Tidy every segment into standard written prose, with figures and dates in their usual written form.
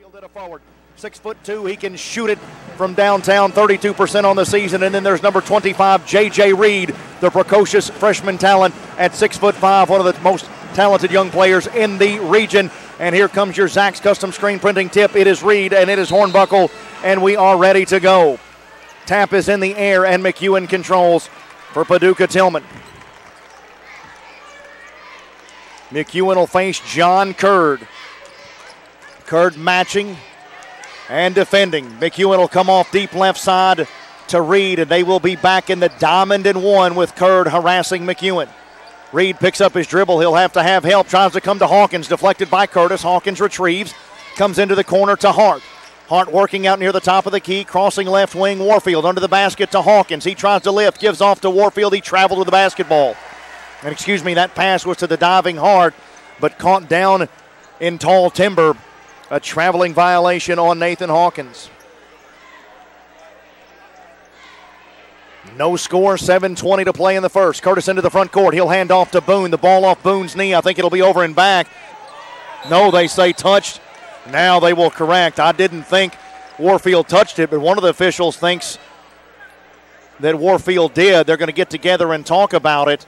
Fielded a forward. 6'2", he can shoot it from downtown, 32% on the season. And then there's number 25, J.J. Reed, the precocious freshman talent at 6'5", one of the most talented young players in the region. And here comes your Zach's Custom Screen Printing tip. It is Reed and it is Hornbuckle, and we are ready to go. Tap is in the air, and McEwen controls for Paducah Tilghman. McEwen will face John Curd. Curd matching and defending. McEwen will come off deep left side to Reed, and they will be back in the diamond and one with Curd harassing McEwen. Reed picks up his dribble. He'll have to have help. Tries to come to Hawkins. Deflected by Curtis. Hawkins retrieves. Comes into the corner to Hart. Hart working out near the top of the key. Crossing left wing. Warfield under the basket to Hawkins. He tries to lift. Gives off to Warfield. He traveled with the basketball. And that pass was to the diving Hart, but caught down in tall timber. A traveling violation on Nathan Hawkins. No score, 7:20 to play in the first. Curtis into the front court. He'll hand off to Boone. The ball off Boone's knee. I think it'll be over and back. No, they say touched. Now they will correct. I didn't think Warfield touched it, but one of the officials thinks that Warfield did. They're going to get together and talk about it.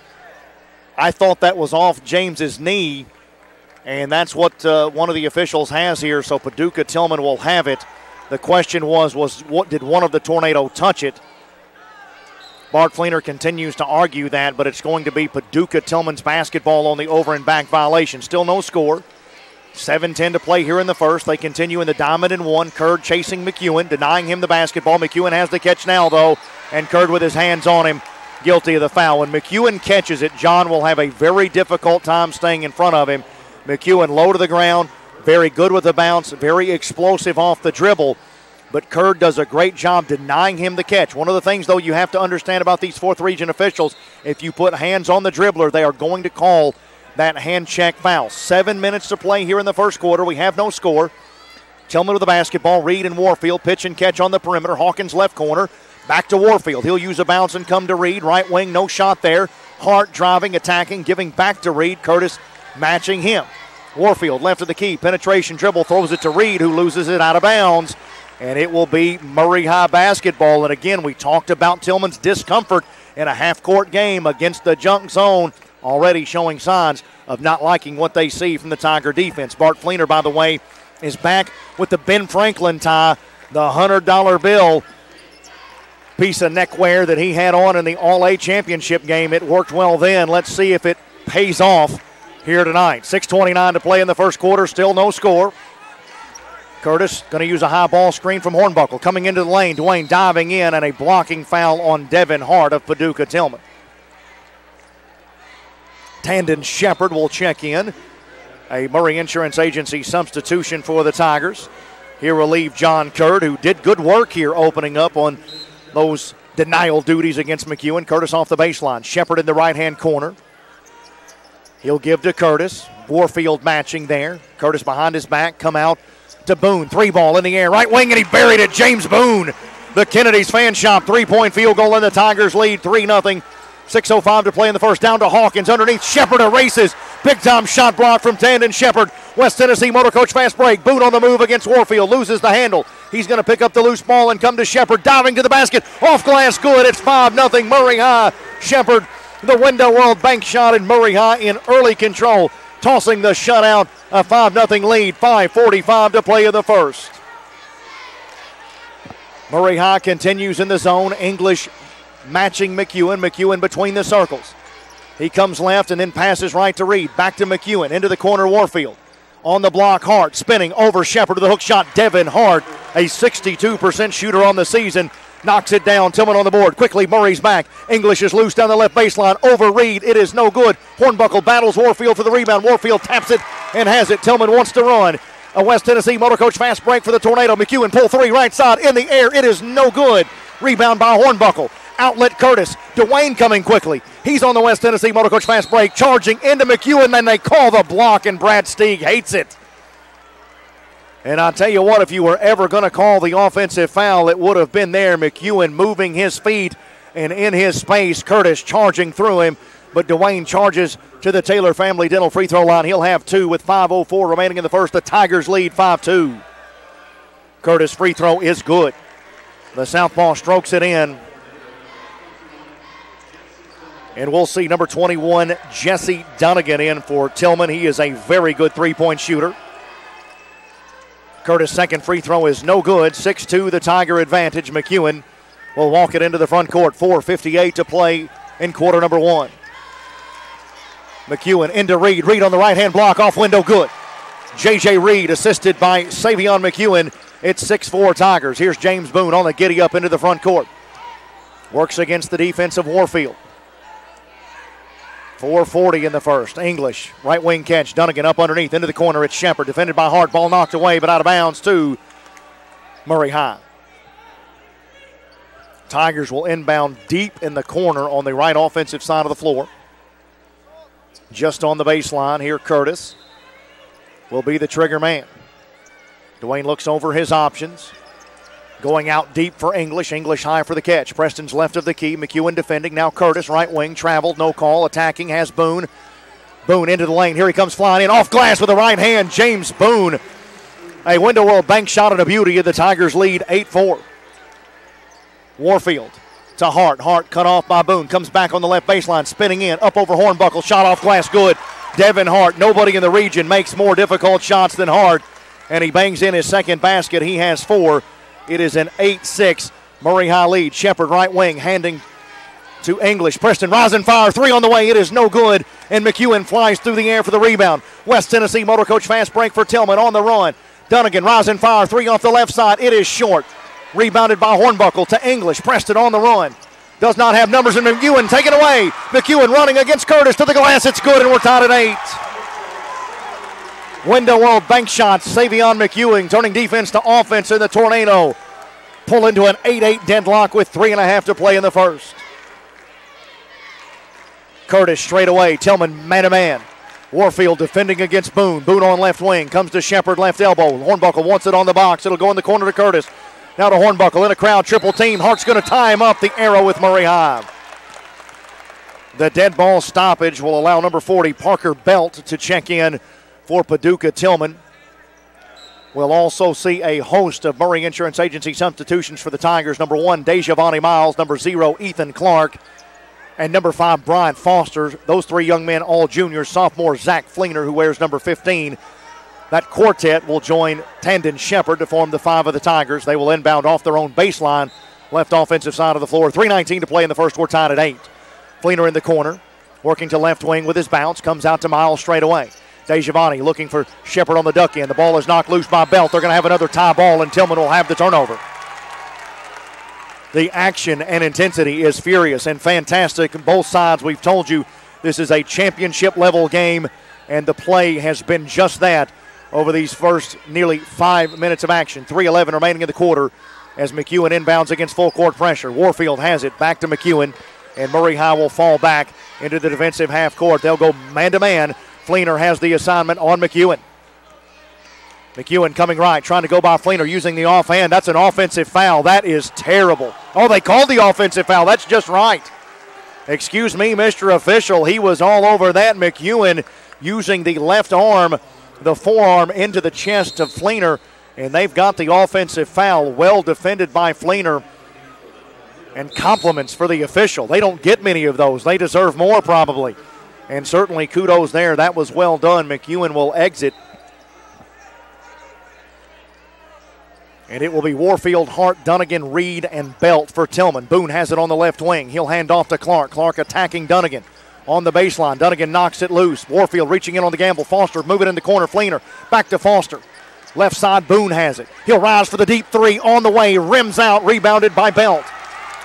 I thought that was off James's knee, and that's what one of the officials has here, so Paducah Tilghman will have it. The question was what did one of the Tornado touch it? Bart Fleener continues to argue that, but it's going to be Paducah Tilghman's basketball on the over and back violation. Still no score. 7:10 to play here in the first. They continue in the diamond and one. Curd chasing McEwen, denying him the basketball. McEwen has the catch now, though, and Curd with his hands on him, guilty of the foul. When McEwen catches it, John will have a very difficult time staying in front of him. McEwen low to the ground, very good with the bounce, very explosive off the dribble. But Curd does a great job denying him the catch. One of the things, though, you have to understand about these fourth region officials, if you put hands on the dribbler, they are going to call that hand check foul. 7 minutes to play here in the first quarter. We have no score. Tilghman with the basketball. Reed and Warfield pitch and catch on the perimeter. Hawkins left corner. Back to Warfield. He'll use a bounce and come to Reed. Right wing, no shot there. Hart driving, attacking, giving back to Reed. Curtis matching him. Warfield left of the key. Penetration dribble, throws it to Reed, who loses it out of bounds. And it will be Murray High basketball. And again, we talked about Tillman's discomfort in a half-court game against the junk zone, already showing signs of not liking what they see from the Tiger defense. Bart Fleener, by the way, is back with the Ben Franklin tie, the $100 bill piece of neckwear that he had on in the All-A championship game. It worked well then. Let's see if it pays off here tonight. 6:29 to play in the first quarter. Still no score. Curtis going to use a high ball screen from Hornbuckle. Coming into the lane, Dwayne diving in, and a blocking foul on Devin Hart of Paducah Tilghman. Tandon Shepard will check in. A Murray Insurance Agency substitution for the Tigers. Here will leave John Curd, who did good work here opening up on those denial duties against McEwen. Curtis off the baseline. Shepard in the right-hand corner. He'll give to Curtis. Warfield matching there. Curtis behind his back. Come out to Boone. Three ball in the air. Right wing, and he buried it. James Boone. The Kennedy's Fan Shop three-point field goal, and the Tigers lead 3-0. 6:05 to play in the first. Down to Hawkins. Underneath, Shepard erases. Big-time shot block from Tandon Shepard. West Tennessee Motor Coach fast break. Boone on the move against Warfield. Loses the handle. He's going to pick up the loose ball and come to Shepard. Diving to the basket. Off glass, good. It's 5-0. Murray High. Shepard, the window world bank shot, and Murray High in early control, tossing the shutout. A 5-0 lead. 5:45 to play in the first. Murray High continues in the zone. English matching McEwen. McEwen between the circles. He comes left and then passes right to Reed. Back to McEwen. Into the corner, Warfield. On the block, Hart spinning over Shepard to the hook shot. Devin Hart, a 62% shooter on the season, knocks it down. Tilghman on the board. Quickly, Murray's back. English is loose down the left baseline. Over Reed. It is no good. Hornbuckle battles Warfield for the rebound. Warfield taps it and has it. Tilghman wants to run. A West Tennessee Motor Coach fast break for the Tornado. McEwen pull three right side in the air. It is no good. Rebound by Hornbuckle. Outlet Curtis. Dwayne coming quickly. He's on the West Tennessee Motor Coach fast break. Charging into McEwen. Then they call the block, and Brad Steig hates it. And I'll tell you what, if you were ever going to call the offensive foul, it would have been there. McEwen moving his feet and in his space. Curtis charging through him. But Dwayne charges to the Taylor Family Dental free throw line. He'll have two with 5:04 remaining in the first. The Tigers lead 5-2. Curtis' free throw is good. The southpaw strokes it in. And we'll see number 21, Jesse Dunnigan, in for Tilghman. He is a very good three-point shooter. Curtis' second free throw is no good. 6-2, the Tiger advantage. McEwen will walk it into the front court. 4:58 to play in quarter number one. McEwen into Reed. Reed on the right-hand block, off window, good. J.J. Reed assisted by Savion McEwen. It's 6-4 Tigers. Here's James Boone on the giddy up into the front court. Works against the defense of Warfield. 4:40 in the first. English, right wing catch. Dunnigan up underneath, into the corner. It's Shepard, defended by Hart. Ball knocked away, but out of bounds to Murray High. Tigers will inbound deep in the corner on the right offensive side of the floor. Just on the baseline here, Curtis will be the trigger man. Dwayne looks over his options. Going out deep for English. English high for the catch. Preston's left of the key. McEwen defending. Now Curtis, right wing, traveled, no call. Attacking, has Boone. Boone into the lane. Here he comes flying in. Off glass with the right hand. James Boone. A window world bank shot and a beauty. The Tigers lead 8-4. Warfield to Hart. Hart cut off by Boone. Comes back on the left baseline. Spinning in. Up over Hornbuckle. Shot off glass. Good. Devin Hart. Nobody in the region makes more difficult shots than Hart. And he bangs in his second basket. He has 4. It is an 8-6 Murray High lead. Shepard right wing handing to English. Preston rising fire. 3 on the way. It is no good. And McEwen flies through the air for the rebound. West Tennessee Motor Coach fast break for Tilghman on the run. Dunnigan rising fire. 3 off the left side. It is short. Rebounded by Hornbuckle to English. Preston on the run. Does not have numbers, and McEwen taken away. McEwen running against Curtis to the glass. It's good, and we're tied at 8. Window world bank shots. Savion McEwen turning defense to offense in the tornado. Pull into an 8-8 deadlock with 3.5 to play in the first. Curtis straight away. Tilghman man-to-man. Warfield defending against Boone. Boone on left wing. Comes to Shepard, left elbow. Hornbuckle wants it on the box. It'll go in the corner to Curtis. Now to Hornbuckle in a crowd. Triple team. Hart's going to tie him up. The arrow with Murray High. The dead ball stoppage will allow number 40, Parker Belt, to check in for Paducah. Tilghman. We'll also see a host of Murray Insurance Agency substitutions for the Tigers. Number 1, Dejavani Miles. Number 0, Ethan Clark. And number 5, Bryant Foster. Those 3 young men, all juniors. Sophomore Zach Fleener, who wears number 15. That quartet will join Tandon Shepard to form the 5 of the Tigers. They will inbound off their own baseline, left offensive side of the floor. 3:19 to play in the first. We're tied at 8. Fleener in the corner, working to left wing with his bounce. Comes out to Miles straight away. Dejavani looking for Shepard on the duck end. The ball is knocked loose by Belt. They're going to have another tie ball, and Tilghman will have the turnover. The action and intensity is furious and fantastic on both sides. We've told you this is a championship-level game, and the play has been just that over these first nearly 5 minutes of action. 3:11 remaining in the quarter as McEwen inbounds against full court pressure. Warfield has it back to McEwen, and Murray High will fall back into the defensive half court. They'll go man-to-man. Fleener has the assignment on McEwen. McEwen coming right, trying to go by Fleener, using the offhand. That's an offensive foul. That is terrible. Oh, they called the offensive foul. That's just right. Excuse me, Mr. Official. He was all over that. McEwen using the left arm, the forearm into the chest of Fleener, and they've got the offensive foul. Well defended by Fleener, and compliments for the official. They don't get many of those. They deserve more probably. And certainly kudos there. That was well done. McEwen will exit. And it will be Warfield, Hart, Dunnigan, Reed, and Belt for Tilghman. Boone has it on the left wing. He'll hand off to Clark. Clark attacking Dunnigan on the baseline. Dunnigan knocks it loose. Warfield reaching in on the gamble. Foster moving in the corner. Fleener back to Foster. Left side, Boone has it. He'll rise for the deep 3 on the way. Rims out, rebounded by Belt.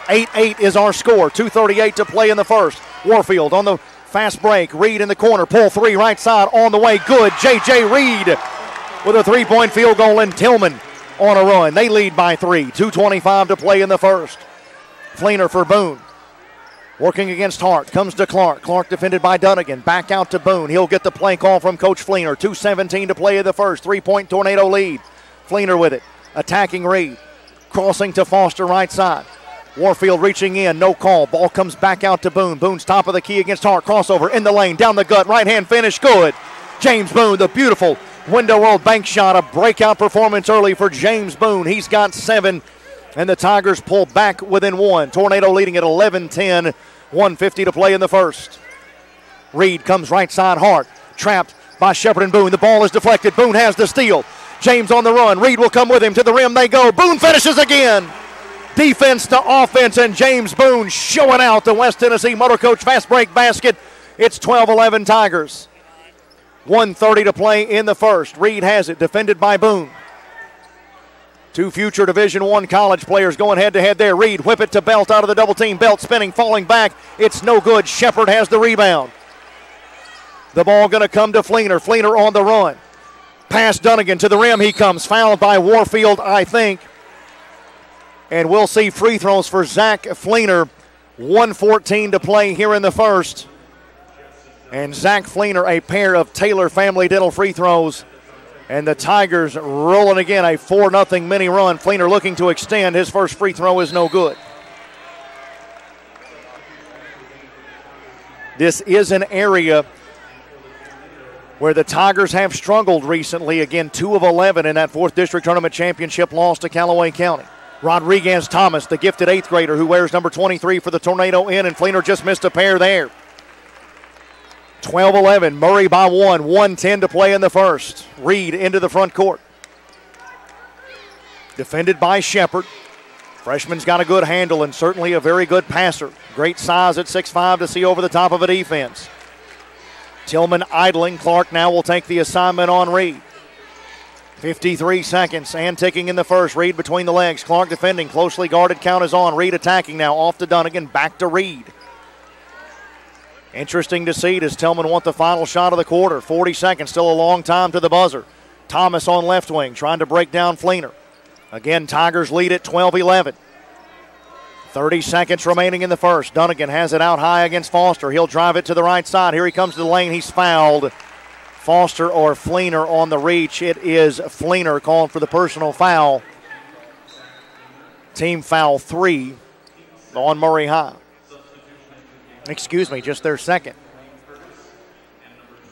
8-8 is our score. 2:38 to play in the first. Warfield on the fast break. Reed in the corner. Pull 3 right side on the way. Good. J.J. Reed with a 3-point field goal, and Tilghman on a run. They lead by 3. 2:25 to play in the first. Fleener for Boone. Working against Hart. Comes to Clark. Clark defended by Dunnigan. Back out to Boone. He'll get the play call from Coach Fleener. 2:17 to play in the first. 3-point tornado lead. Fleener with it. Attacking Reed. Crossing to Foster right side. Warfield reaching in, no call. Ball comes back out to Boone. Boone's top of the key against Hart. Crossover in the lane, down the gut, right hand finish, good. James Boone, the beautiful Window World bank shot, a breakout performance early for James Boone. He's got 7, and the Tigers pull back within 1. Tornado leading at 11-10, 1:50 to play in the first. Reed comes right side hard, trapped by Shepard and Boone. The ball is deflected. Boone has the steal. James on the run. Reed will come with him. To the rim they go. Boone finishes again. Defense to offense, and James Boone showing out the West Tennessee Motor Coach fast break basket. It's 12-11 Tigers. 1:30 to play in the first. Reed has it, defended by Boone. Two future Division I college players going head-to-head there. Reed whip it to Belt out of the double team. Belt spinning, falling back. It's no good. Shepard has the rebound. The ball going to come to Fleener. Fleener on the run. Pass Dunnigan to the rim. He comes. Fouled by Warfield, I think. And we'll see free throws for Zach Fleener. 1:14 to play here in the first. And Zach Fleener, a pair of Taylor Family Dental free throws. And the Tigers rolling again, a 4-0 mini run. Fleener looking to extend. His first free throw is no good. This is an area where the Tigers have struggled recently. Again, 2 of 11 in that 4th District Tournament Championship loss to Callaway County. Rodriguez Thomas, the gifted 8th grader who wears number 23 for the Tornado in, and Fleener just missed a pair there. 12-11, Murray by 1, 1:10 to play in the first. Reed into the front court. Defended by Shepard. Freshman's got a good handle and certainly a very good passer. Great size at 6'5" to see over the top of a defense. Tilghman idling. Clark now will take the assignment on Reed. 53 seconds and ticking in the first. Reed between the legs. Clark defending. Closely guarded. Count is on. Reed attacking now. Off to Dunnigan. Back to Reed. Interesting to see. Does Tilghman want the final shot of the quarter? 40 seconds. Still a long time to the buzzer. Thomas on left wing trying to break down Fleener. Again, Tigers lead at 12-11. 30 seconds remaining in the first. Dunnigan has it out high against Foster. He'll drive it to the right side. Here he comes to the lane. He's fouled. Foster or Fleener on the reach. It is Fleener calling for the personal foul. Team foul 3 on Murray High. Excuse me, just their second.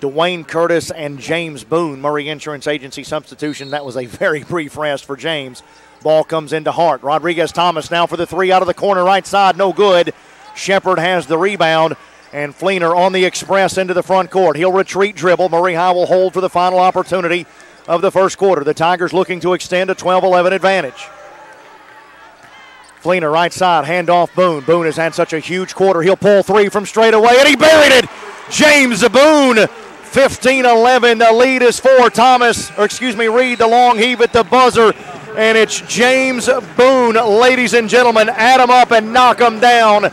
Dwayne Curtis and James Boone, Murray Insurance Agency substitution. That was a very brief rest for James. Ball comes into Hart. Rodriguez Thomas now for the 3 out of the corner right side. No good. Shepard has the rebound. And Fleener on the express into the front court. He'll retreat dribble. Murray High will hold for the final opportunity of the first quarter. The Tigers looking to extend a 12-11 advantage. Fleener right side, handoff Boone. Boone has had such a huge quarter. He'll pull 3 from straight away, and he buried it. James Boone, 15-11. The lead is for Reed, the long heave at the buzzer. And it's James Boone, ladies and gentlemen. Add them up and knock them down.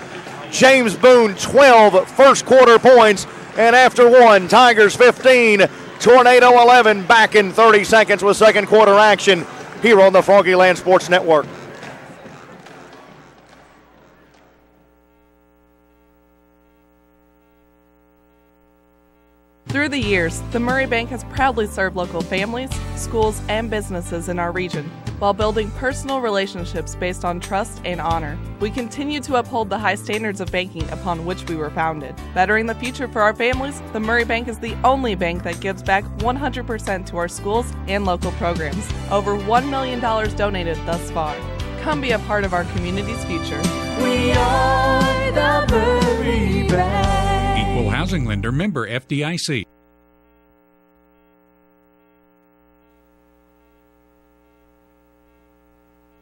James Boone, 12 first quarter points. And after 1, Tigers 15, Tornado 11. Back in 30 seconds with second quarter action here on the Froggy Land Sports Network. Through the years, the Murray Bank has proudly served local families, schools, and businesses in our region while building personal relationships based on trust and honor. We continue to uphold the high standards of banking upon which we were founded. Bettering the future for our families, the Murray Bank is the only bank that gives back 100% to our schools and local programs. Over $1 million donated thus far. Come be a part of our community's future. We are the Murray Bank. Equal housing lender, member FDIC.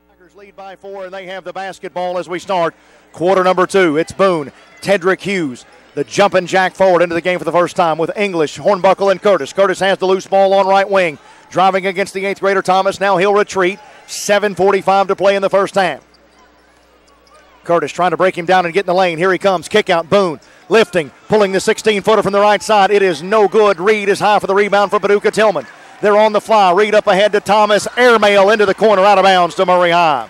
Tigers lead by 4, and they have the basketball as we start quarter number 2. It's Boone, Tedrick Hughes, the jumping jack forward into the game for the first time with English, Hornbuckle, and Curtis. Curtis has the loose ball on right wing, driving against the 8th grader Thomas. Now he'll retreat. 7:45 to play in the first half. Curtis trying to break him down and get in the lane. Here he comes. Kick out. Boone lifting, pulling the 16-footer from the right side. It is no good. Reed is high for the rebound for Paducah Tilghman. They're on the fly. Reed up ahead to Thomas. Airmail into the corner, out of bounds to Murray High.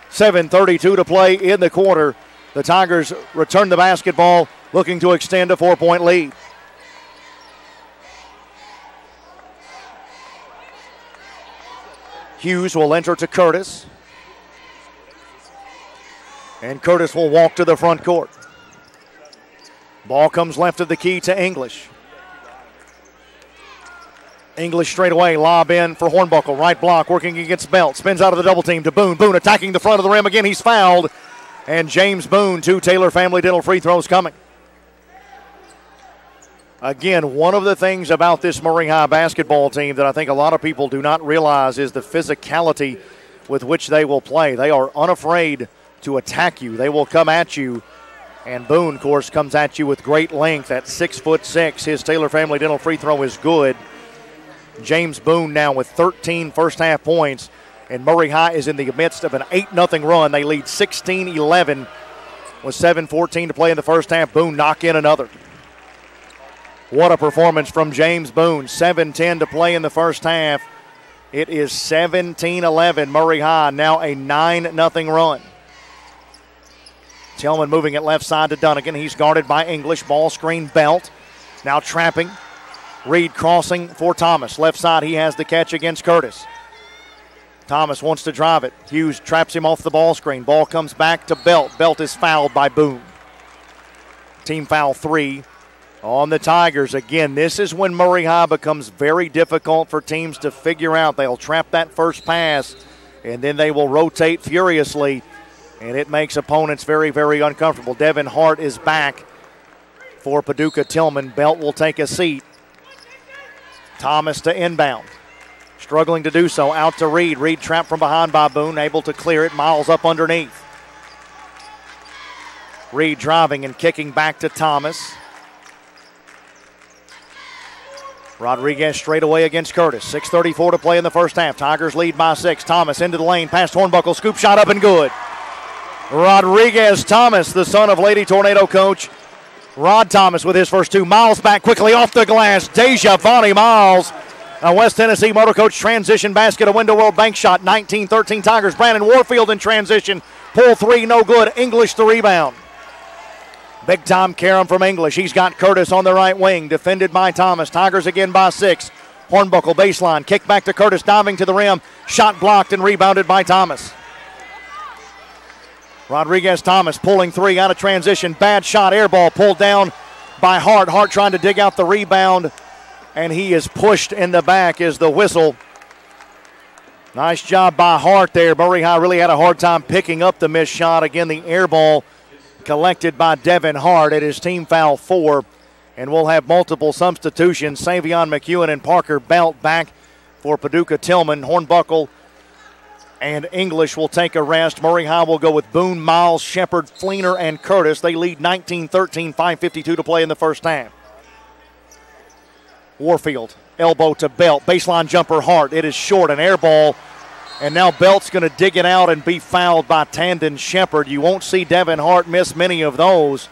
7:32 to play in the quarter. The Tigers return the basketball, looking to extend a 4-point lead. Hughes will enter to Curtis. And Curtis will walk to the front court. Ball comes left of the key to English. English straight away, lob in for Hornbuckle. Right block, working against Belt. Spins out of the double team to Boone. Boone attacking the front of the rim again. He's fouled. And James Boone, 2 Taylor Family Dental free throws coming. Again, one of the things about this Murray High basketball team that I think a lot of people do not realize is the physicality with which they will play. They are unafraid to attack you. They will come at you. And Boone, of course, comes at you with great length at 6'6". His Taylor Family Dental free throw is good. James Boone now with 13 first-half points. And Murray High is in the midst of an 8-0 run. They lead 16-11 with 7:14 to play in the first half. Boone knock in another. What a performance from James Boone. 7:10 to play in the first half. It is 17-11. Murray High now a 9-0 run. Tilghman moving it left side to Dunnigan. He's guarded by English. Ball screen Belt. Now trapping. Reed crossing for Thomas. Left side, he has the catch against Curtis. Thomas wants to drive it. Hughes traps him off the ball screen. Ball comes back to Belt. Belt is fouled by Boone. Team foul 3 on the Tigers. Again, this is when Murray High becomes very difficult for teams to figure out. They'll trap that first pass, and then they will rotate furiously, and it makes opponents very, very uncomfortable. Devin Hart is back for Paducah Tilghman. Belt will take a seat. Thomas to inbound. Struggling to do so. Out to Reed. Reed trapped from behind by Boone. Able to clear it. Miles up underneath. Reed driving and kicking back to Thomas. Rodriguez straight away against Curtis. 6:34 to play in the first half. Tigers lead by 6. Thomas into the lane. Past Hornbuckle. Scoop shot up and good. Rodriguez Thomas, the son of Lady Tornado coach Rod Thomas with his first 2. Miles back quickly off the glass. Deja-Vonnie Miles. A West Tennessee Motor Coach transition basket, a Window World bank shot. 19-13 Tigers. Brandon Warfield in transition. Pull 3, no good. English the rebound. Big time Karam from English. He's got Curtis on the right wing. Defended by Thomas. Tigers again by 6. Hornbuckle baseline. Kick back to Curtis. Diving to the rim. Shot blocked and rebounded by Thomas. Rodriguez Thomas pulling 3 out of transition. Bad shot. Air ball pulled down by Hart. Hart trying to dig out the rebound. And he is pushed in the back is the whistle. Nice job by Hart there. Murray High really had a hard time picking up the missed shot. Again, the air ball collected by Devin Hart. It is team foul 4. And we'll have multiple substitutions. Savion McEwen and Parker Belt back for Paducah Tilghman. Hornbuckle and English will take a rest. Murray High will go with Boone, Miles, Shepard, Fleener, and Curtis. They lead 19-13, 5:52 to play in the first half. Warfield, elbow to Belt. Baseline jumper Hart. It is short, an air ball. And now Belt's going to dig it out and be fouled by Tandon Shepard. You won't see Devin Hart miss many of those.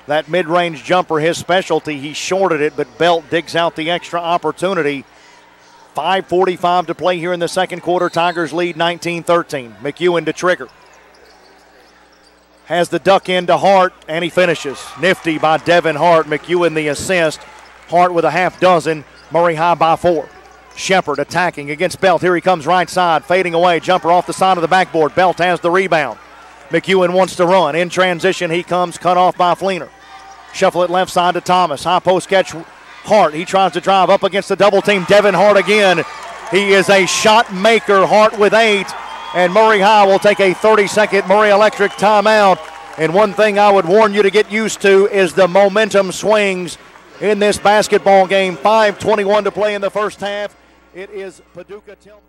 That mid-range jumper, his specialty, he shorted it, but Belt digs out the extra opportunity. 5:45 to play here in the second quarter. Tigers lead 19-13. McEwen to trigger. Has the duck in to Hart, and he finishes. Nifty by Devin Hart. McEwen the assist. Hart with a half dozen. Murray High by 4. Shepard attacking against Belt. Here he comes right side. Fading away. Jumper off the side of the backboard. Belt has the rebound. McEwen wants to run. In transition, he comes cut off by Fleener. Shuffle it left side to Thomas. High post catch Hart. He tries to drive up against the double team. Devin Hart again. He is a shot maker. Hart with 8. And Murray High will take a 30-second Murray Electric timeout. And one thing I would warn you to get used to is the momentum swings in this basketball game. 5:21 to play in the first half. It is Paducah Tilghman.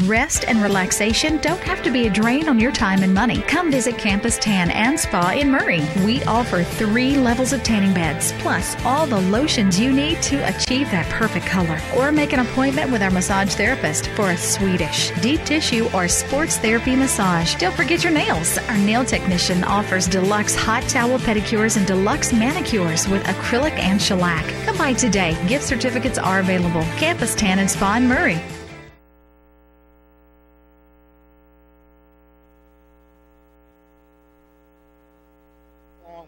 Rest and relaxation don't have to be a drain on your time and money. Come visit Campus Tan and Spa in Murray. We offer 3 levels of tanning beds, plus all the lotions you need to achieve that perfect color. Or make an appointment with our massage therapist for a Swedish, deep tissue, or sports therapy massage. Don't forget your nails. Our nail technician offers deluxe hot towel pedicures and deluxe manicures with acrylic and shellac. Come by today. Gift certificates are available. Campus Tan and Spa in Murray.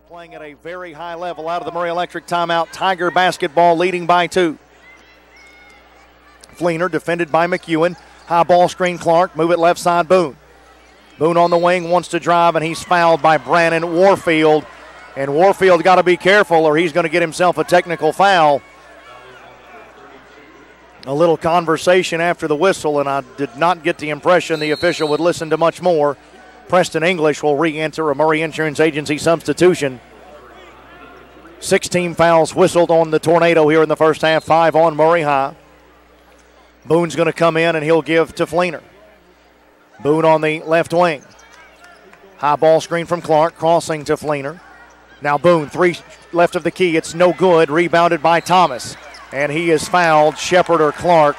Playing at a very high level out of the Murray Electric timeout. Tiger basketball leading by 2. Fleener defended by McEwen. High ball screen Clark. Move it left side Boone. Boone on the wing wants to drive, and he's fouled by Brandon Warfield. And Warfield got to be careful or he's going to get himself a technical foul. A little conversation after the whistle, and I did not get the impression the official would listen to much more. Preston English will re-enter, a Murray Insurance Agency substitution. 16 fouls whistled on the Tornado here in the first half, 5 on Murray High. Boone's going to come in and he'll give to Fleener. Boone on the left wing. High ball screen from Clark, crossing to Fleener. Now Boone, 3 left of the key. It's no good. Rebounded by Thomas. And he is fouled. Shepard or Clark.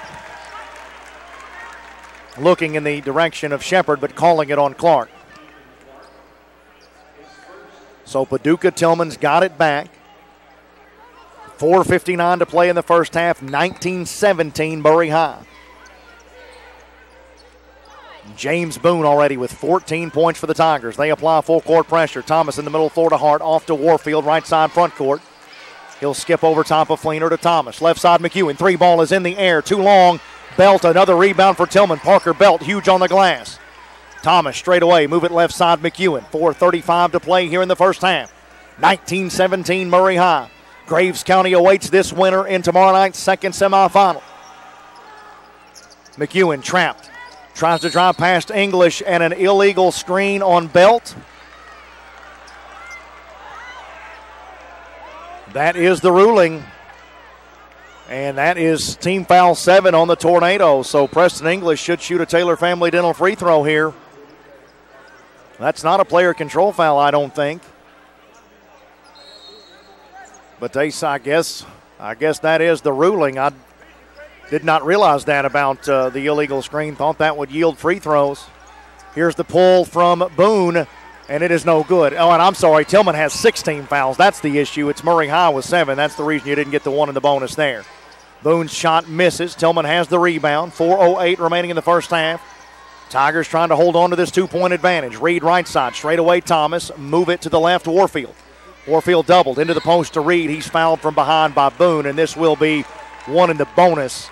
Looking in the direction of Shepard, but calling it on Clark. So Paducah Tilghman's got it back. 4:59 to play in the first half. 19-17 Murray High. James Boone already with 14 points for the Tigers. They apply full court pressure. Thomas in the middle, floor to Hart, off to Warfield, right side front court. He'll skip over top of Fleener to Thomas. Left side McEwen. 3 ball is in the air. Too long. Belt, another rebound for Tilghman. Parker Belt, huge on the glass. Thomas straight away. Move it left side McEwen. 4:35 to play here in the first half. 19-17 Murray High. Graves County awaits this winner in tomorrow night's second semifinal. McEwen trapped. Tries to drive past English and an illegal screen on Belt. That is the ruling. And that is team foul 7 on the Tornado. So Preston English should shoot a Taylor Family Dental free throw here. That's not a player control foul, I don't think. But I guess that is the ruling. I did not realize that about the illegal screen. Thought that would yield free throws. Here's the pull from Boone, and it is no good. Oh, and I'm sorry, Tilghman has 16 fouls. That's the issue. It's Murray High with 7. That's the reason you didn't get the 1 in the bonus there. Boone's shot misses. Tilghman has the rebound. 4:08 remaining in the first half. Tigers trying to hold on to this 2-point advantage. Reed right side, straight away Thomas. Move it to the left, Warfield. Warfield doubled into the post to Reed. He's fouled from behind by Boone, and this will be 1 in the bonus,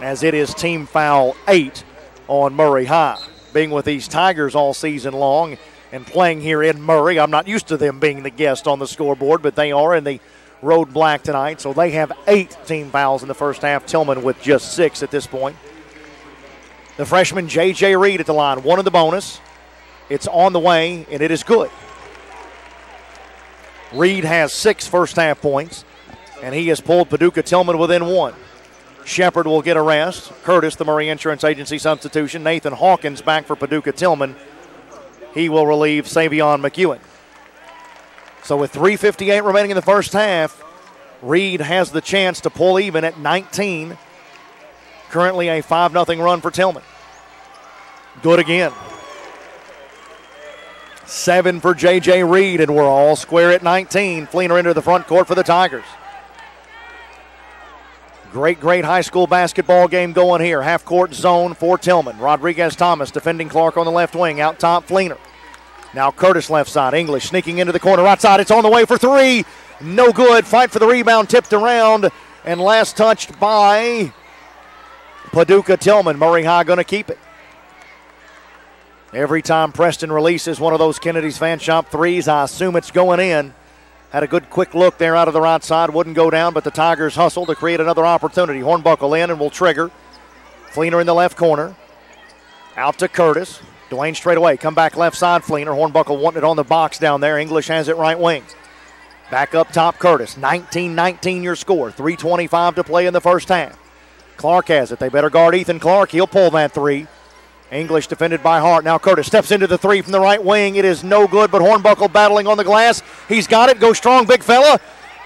as it is team foul 8 on Murray High. Being with these Tigers all season long and playing here in Murray, I'm not used to them being the guest on the scoreboard, but they are in the road black tonight, so they have 8 team fouls in the first half. Tilghman with just 6 at this point. The freshman J.J. Reed at the line, 1 in the bonus. It's on the way, and it is good. Reed has 6 first half points, and he has pulled Paducah Tilghman within 1. Shepard will get a rest. Curtis, the Murray Insurance Agency substitution. Nathan Hawkins back for Paducah Tilghman. He will relieve Savion McEwen. So with 3:58 remaining in the first half, Reed has the chance to pull even at 19. Currently a 5-0 run for Tilghman. Good again. 7 for J.J. Reed, and we're all square at 19. Fleener into the front court for the Tigers. Great high school basketball game going here. Half-court zone for Tilghman. Rodriguez-Thomas defending Clark on the left wing. Out top, Fleener. Now Curtis left side. English sneaking into the corner. Right side, it's on the way for 3. No good. Fight for the rebound, tipped around, and last touched by Paducah Tilghman. Murray High going to keep it. Every time Preston releases one of those Kennedy's Fan Shop threes, I assume it's going in. Had a good quick look there out of the right side. Wouldn't go down, but the Tigers hustle to create another opportunity. Hornbuckle in and will trigger. Fleener in the left corner. Out to Curtis. Dwayne straight away. Come back left side, Fleener. Hornbuckle wanting it on the box down there. English has it right wing. Back up top, Curtis. 19-19 your score. 3:25 to play in the first half. Clark has it. They better guard Ethan Clark. He'll pull that 3. English defended by Hart. Now Curtis steps into the 3 from the right wing. It is no good, but Hornbuckle battling on the glass. He's got it. Go strong, big fella.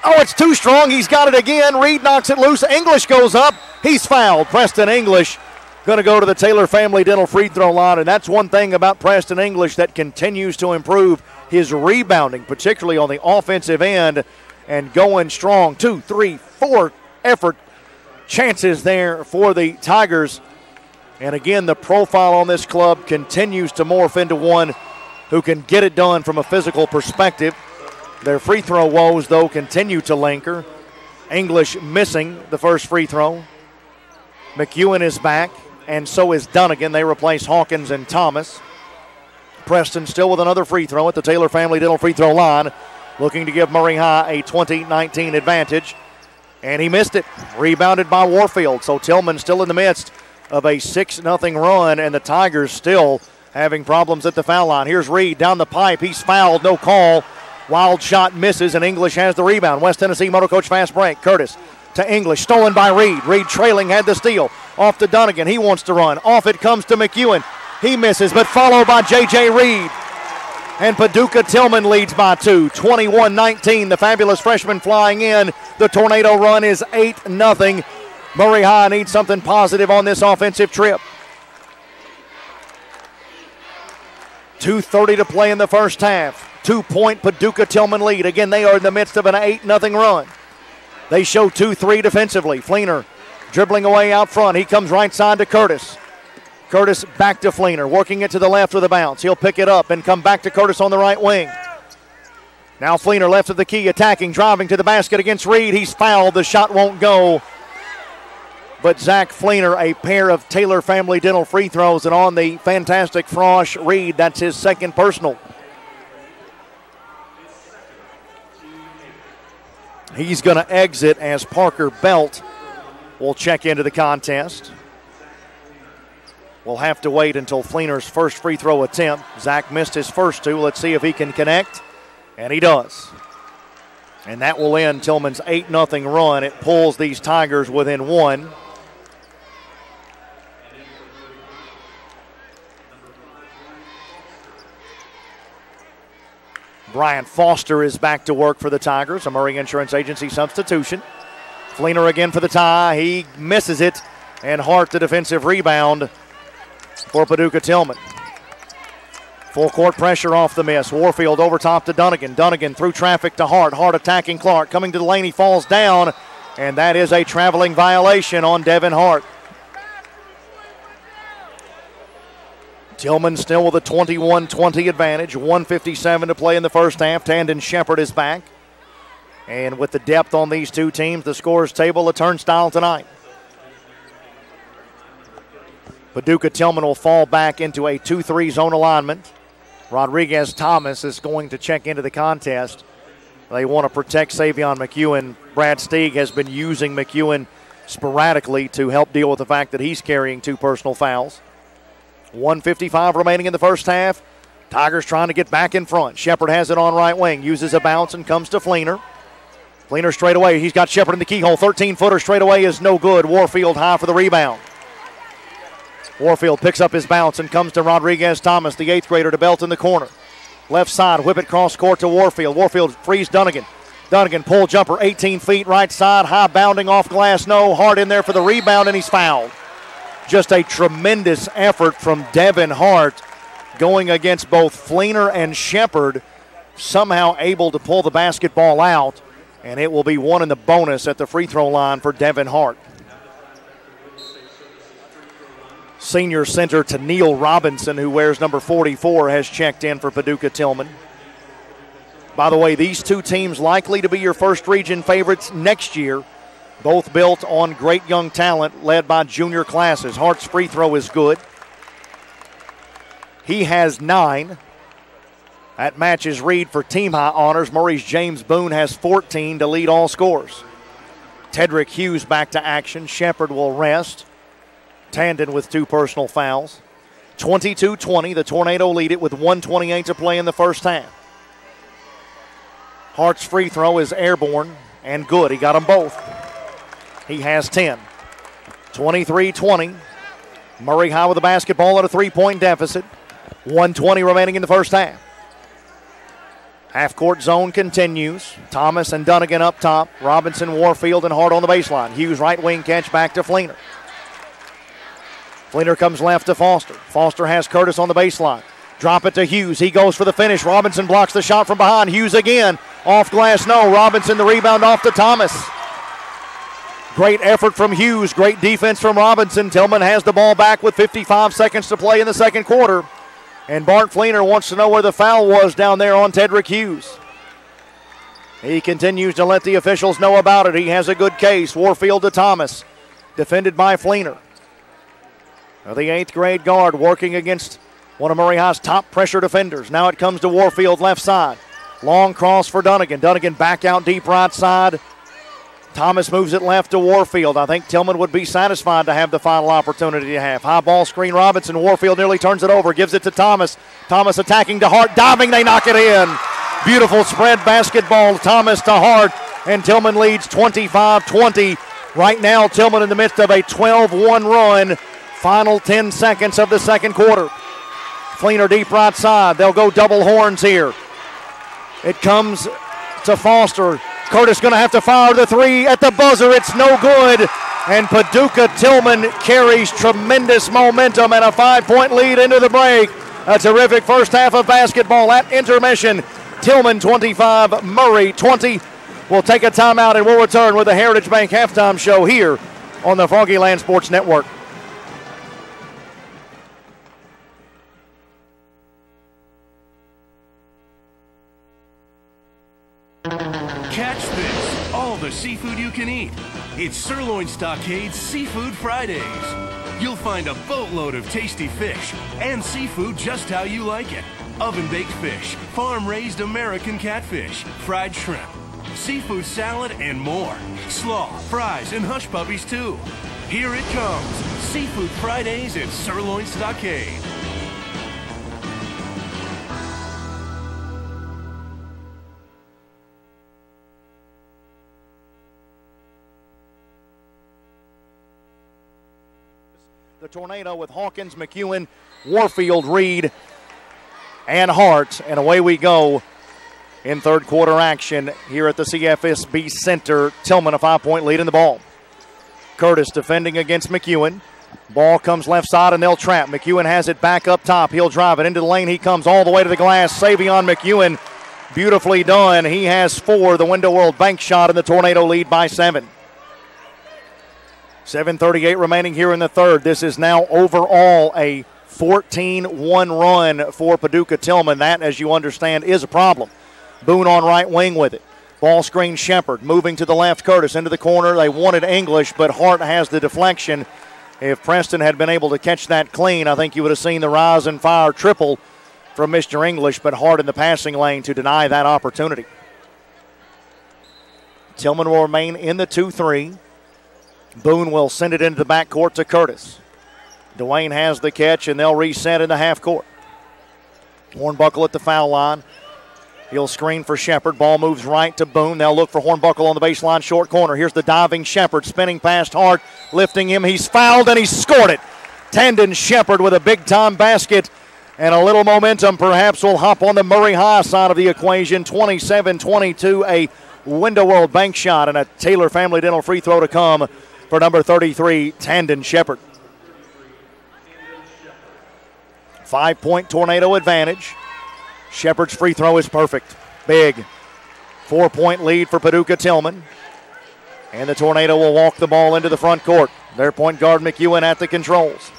Oh, it's too strong. He's got it again. Reed knocks it loose. English goes up. He's fouled. Preston English going to go to the Taylor Family Dental free throw line, and that's one thing about Preston English that continues to improve his rebounding, particularly on the offensive end, and going strong. 2, 3, 4 effort chances there for the Tigers. And again, the profile on this club continues to morph into one who can get it done from a physical perspective. Their free throw woes, though, continue to linger. English missing the first free throw. McEwen is back, and so is Dunnigan. They replace Hawkins and Thomas. Preston still with another free throw at the Taylor Family Dental free throw line. looking to give Murray High a 20-19 advantage. And he missed it. Rebounded by Warfield. So Tilghman still in the midst of a 6-0 run, and the Tigers still having problems at the foul line. Here's Reed down the pipe. He's fouled. No call. Wild shot misses, and English has the rebound. West Tennessee Motor Coach fast break. Curtis to English. Stolen by Reed. Reed trailing, had the steal. Off to Dunnigan. He wants to run. Off it comes to McEwen. He misses, but followed by J.J. Reed. And Paducah Tilghman leads by 2. 21-19. The fabulous freshman flying in. The tornado run is 8-0. Murray High needs something positive on this offensive trip. 2:30 to play in the first half. 2-point Paducah Tilghman lead. Again, they are in the midst of an 8-0 run. They show 2-3 defensively. Fleener dribbling away out front. He comes right side to Curtis. Curtis back to Fleener, working it to the left with a bounce. He'll pick it up and come back to Curtis on the right wing. Now Fleener left of the key, attacking, driving to the basket against Reed. He's fouled. The shot won't go. But Zach Fleener, a pair of Taylor Family Dental free throws, and on the fantastic Frosh Reed, that's his second personal. He's going to exit as Parker Belt will check into the contest. We'll have to wait until Fleener's first free throw attempt. Zach missed his first two. Let's see if he can connect. And he does. And that will end Tillman's 8-0 run. It pulls these Tigers within 1. Brian Foster is back to work for the Tigers, a Murray Insurance Agency substitution. Fleener again for the tie. He misses it. And Hart the defensive rebound for Paducah Tilghman. Full court pressure off the miss. Warfield over top to Dunnigan. Dunnigan through traffic to Hart. Hart attacking Clark. Coming to the lane, he falls down. And that is a traveling violation on Devin Hart. Tilghman still with a 21-20 advantage. 1:57 to play in the first half. Tandon Shepard is back. And with the depth on these two teams, the scores table a turnstile tonight. Paducah Tilghman will fall back into a 2-3 zone alignment. Rodriguez Thomas is going to check into the contest. They want to protect Savion McEwen. Brad Stieg has been using McEwen sporadically to help deal with the fact that he's carrying 2 personal fouls. 1:55 remaining in the first half. Tigers trying to get back in front. Shepard has it on right wing. Uses a bounce and comes to Fleener. Fleener straight away. He's got Shepard in the keyhole. 13-footer straight away is no good. Warfield high for the rebound. Warfield picks up his bounce and comes to Rodriguez Thomas, the 8th grader, to Belt in the corner. Left side, whip it cross court to Warfield. Warfield frees Dunnigan. Dunnigan pull jumper, 18 feet right side, high bounding off glass. No, Hart in there for the rebound, and he's fouled. Just a tremendous effort from Devin Hart going against both Fleener and Shepard, somehow able to pull the basketball out, and it will be one in the bonus at the free throw line for Devin Hart. Senior center to Neil Robinson, who wears number 44, has checked in for Paducah Tilghman. By the way, these two teams likely to be your first region favorites next year. Both built on great young talent led by junior classes. Hart's free throw is good. He has 9. That matches Reed for team high honors. Murray's James Boone has 14 to lead all scores. Tedrick Hughes back to action. Shepard will rest. Tandon with 2 personal fouls. 22-20. The Tornado lead it with 1:28 to play in the first half. Hart's free throw is airborne and good. He got them both. He has 10. 23-20. Murray High with the basketball at a 3-point deficit. 1:20 remaining in the first half. Half-court zone continues. Thomas and Dunnigan up top. Robinson, Warfield, and Hart on the baseline. Hughes right wing catch back to Fleener. Fleener comes left to Foster. Foster has Curtis on the baseline. Drop it to Hughes. He goes for the finish. Robinson blocks the shot from behind. Hughes again. Off glass, no. Robinson the rebound off to Thomas. Great effort from Hughes. Great defense from Robinson. Tilghman has the ball back with 55 seconds to play in the second quarter. And Bart Fleener wants to know where the foul was down there on Tedrick Hughes. He continues to let the officials know about it. He has a good case. Warfield to Thomas. Defended by Fleener. Now the 8th grade guard working against one of Murray High's top pressure defenders. Now it comes to Warfield left side. Long cross for Dunnigan. Dunnigan back out deep right side. Thomas moves it left to Warfield. I think Tilghman would be satisfied to have the final opportunity to have. High ball screen Robinson. Warfield nearly turns it over. Gives it to Thomas. Thomas attacking to Hart. Diving. They knock it in. Beautiful spread basketball. Thomas to Hart. And Tilghman leads 25-20. Right now, Tilghman in the midst of a 12-1 run. Final 10 seconds of the second quarter. Fleener deep right side. They'll go double horns here. It comes to Foster. Curtis going to have to fire the three at the buzzer. It's no good. And Paducah Tilghman carries tremendous momentum and a 5-point lead into the break. A terrific first half of basketball at intermission. Tilghman 25, Murray 20. We'll take a timeout and we'll return with the Heritage Bank halftime show here on the Froggy Land Sports Network. Catch this, all the seafood you can eat. It's Sirloin Stockade's Seafood Fridays. You'll find a boatload of tasty fish and seafood just how you like it. Oven-baked fish, farm-raised American catfish, fried shrimp, seafood salad, and more. Slaw, fries, and hush puppies too. Here it comes, Seafood Fridays at Sirloin Stockade. The Tornado with Hawkins, McEwen, Warfield, Reed, and Hart. And away we go in third quarter action here at the CFSB Center. Tilghman a 5-point lead in the ball. Curtis defending against McEwen. Ball comes left side and they'll trap. McEwen has it back up top. He'll drive it into the lane. He comes all the way to the glass. Savion McEwen, beautifully done. He has 4. The Window World bank shot, and the Tornado lead by 7. 7:38 remaining here in the third. This is now overall a 14-1 run for Paducah Tilghman. That, as you understand, is a problem. Boone on right wing with it. Ball screen Shepard. Moving to the left, Curtis into the corner. They wanted English, but Hart has the deflection. If Preston had been able to catch that clean, I think you would have seen the rise and fire triple from Mr. English, but Hart in the passing lane to deny that opportunity. Tilghman will remain in the 2-3. Boone will send it into the backcourt to Curtis. Dwayne has the catch, and they'll reset in the half court. Hornbuckle at the foul line. He'll screen for Shepard. Ball moves right to Boone. They'll look for Hornbuckle on the baseline short corner. Here's the diving Shepard, spinning past Hart, lifting him. He's fouled, and he scored it. Tandon Shepard with a big-time basket, and a little momentum perhaps will hop on the Murray High side of the equation. 27-22, a Window World bank shot, and a Taylor Family Dental free throw to come for number 33, Tandon Shepard. 5-point Tornado advantage. Shepard's free throw is perfect. Big. 4-point lead for Paducah Tilghman. And the Tornado will walk the ball into the front court. Their point guard McEwen at the controls.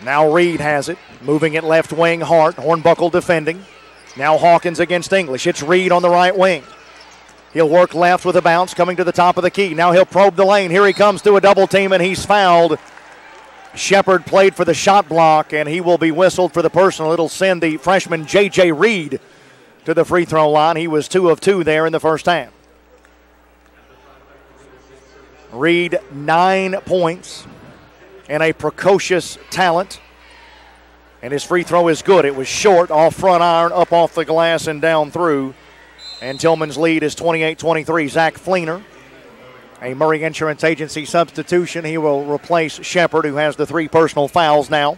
Now Reed has it. Moving it left wing, Hart. Hornbuckle defending. Now Hawkins against English. It's Reed on the right wing. He'll work left with a bounce coming to the top of the key. Now he'll probe the lane. Here he comes through a double team, and he's fouled. Shepard played for the shot block, and he will be whistled for the personal. It'll send the freshman J.J. Reed to the free throw line. He was 2 of 2 there in the first half. Reed, 9 points, and a precocious talent. And his free throw is good. It was short, off front iron, up off the glass and down through. And Tillman's lead is 28-23. Zach Fleener, a Murray Insurance Agency substitution. He will replace Shepard, who has the 3 personal fouls now.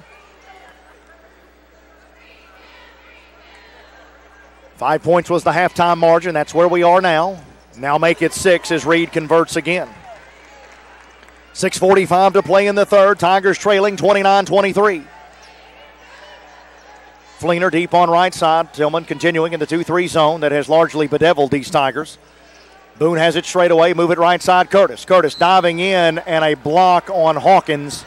5 points was the halftime margin. That's where we are now. Now make it 6 as Reed converts again. 6:45 to play in the third. Tigers trailing 29-23. Fleener deep on right side. Tilghman continuing in the 2-3 zone that has largely bedeviled these Tigers. Boone has it straight away. Move it right side. Curtis. Curtis diving in, and a block on Hawkins.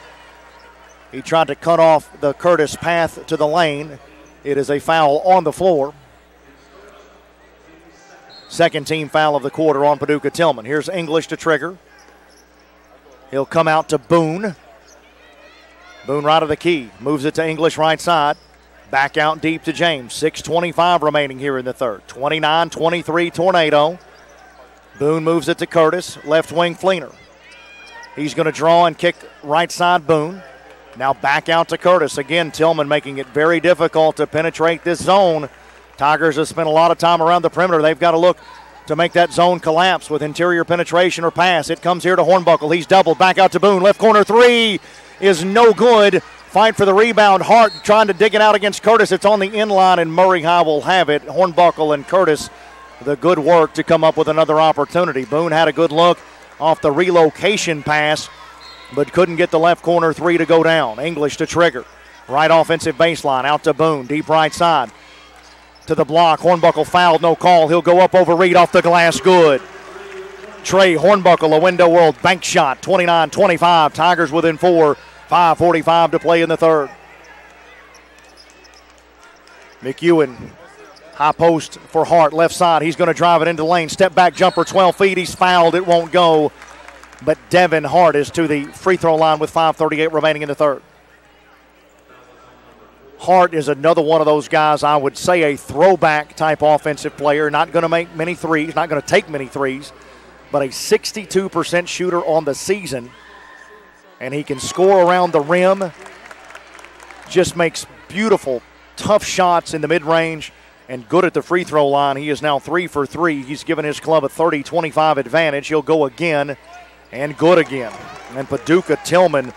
He tried to cut off the Curtis path to the lane. It is a foul on the floor. Second team foul of the quarter on Paducah Tilghman. Here's English to trigger. He'll come out to Boone. Boone right of the key. Moves it to English right side. Back out deep to James. 6:25 remaining here in the third. 29-23 Tornado. Boone moves it to Curtis. Left wing Fleener. He's going to draw and kick right side Boone. Now back out to Curtis. Again, Tilghman making it very difficult to penetrate this zone. Tigers have spent a lot of time around the perimeter. They've got to look to make that zone collapse with interior penetration or pass. It comes here to Hornbuckle. He's doubled. Back out to Boone. Left corner three is no good. Fight for the rebound. Hart trying to dig it out against Curtis. It's on the inline, and Murray High will have it. Hornbuckle and Curtis, the good work to come up with another opportunity. Boone had a good look off the relocation pass, but couldn't get the left corner three to go down. English to trigger. Right offensive baseline. Out to Boone. Deep right side. To the block. Hornbuckle fouled. No call. He'll go up over Reed off the glass. Good. Trey Hornbuckle, a Window World bank shot. 29-25. Tigers within 4. 5:45 to play in the third. McEwen, high post for Hart, left side. He's going to drive it into the lane. Step back jumper, 12 feet. He's fouled. It won't go. But Devin Hart is to the free throw line with 5:38 remaining in the third. Hart is another one of those guys, I would say a throwback type offensive player. Not going to make many threes, not going to take many threes, but a 62% shooter on the season. And he can score around the rim. Just makes beautiful, tough shots in the mid-range and good at the free throw line. He is now 3 for 3. He's given his club a 30-25 advantage. He'll go again and good again. And Paducah Tilghman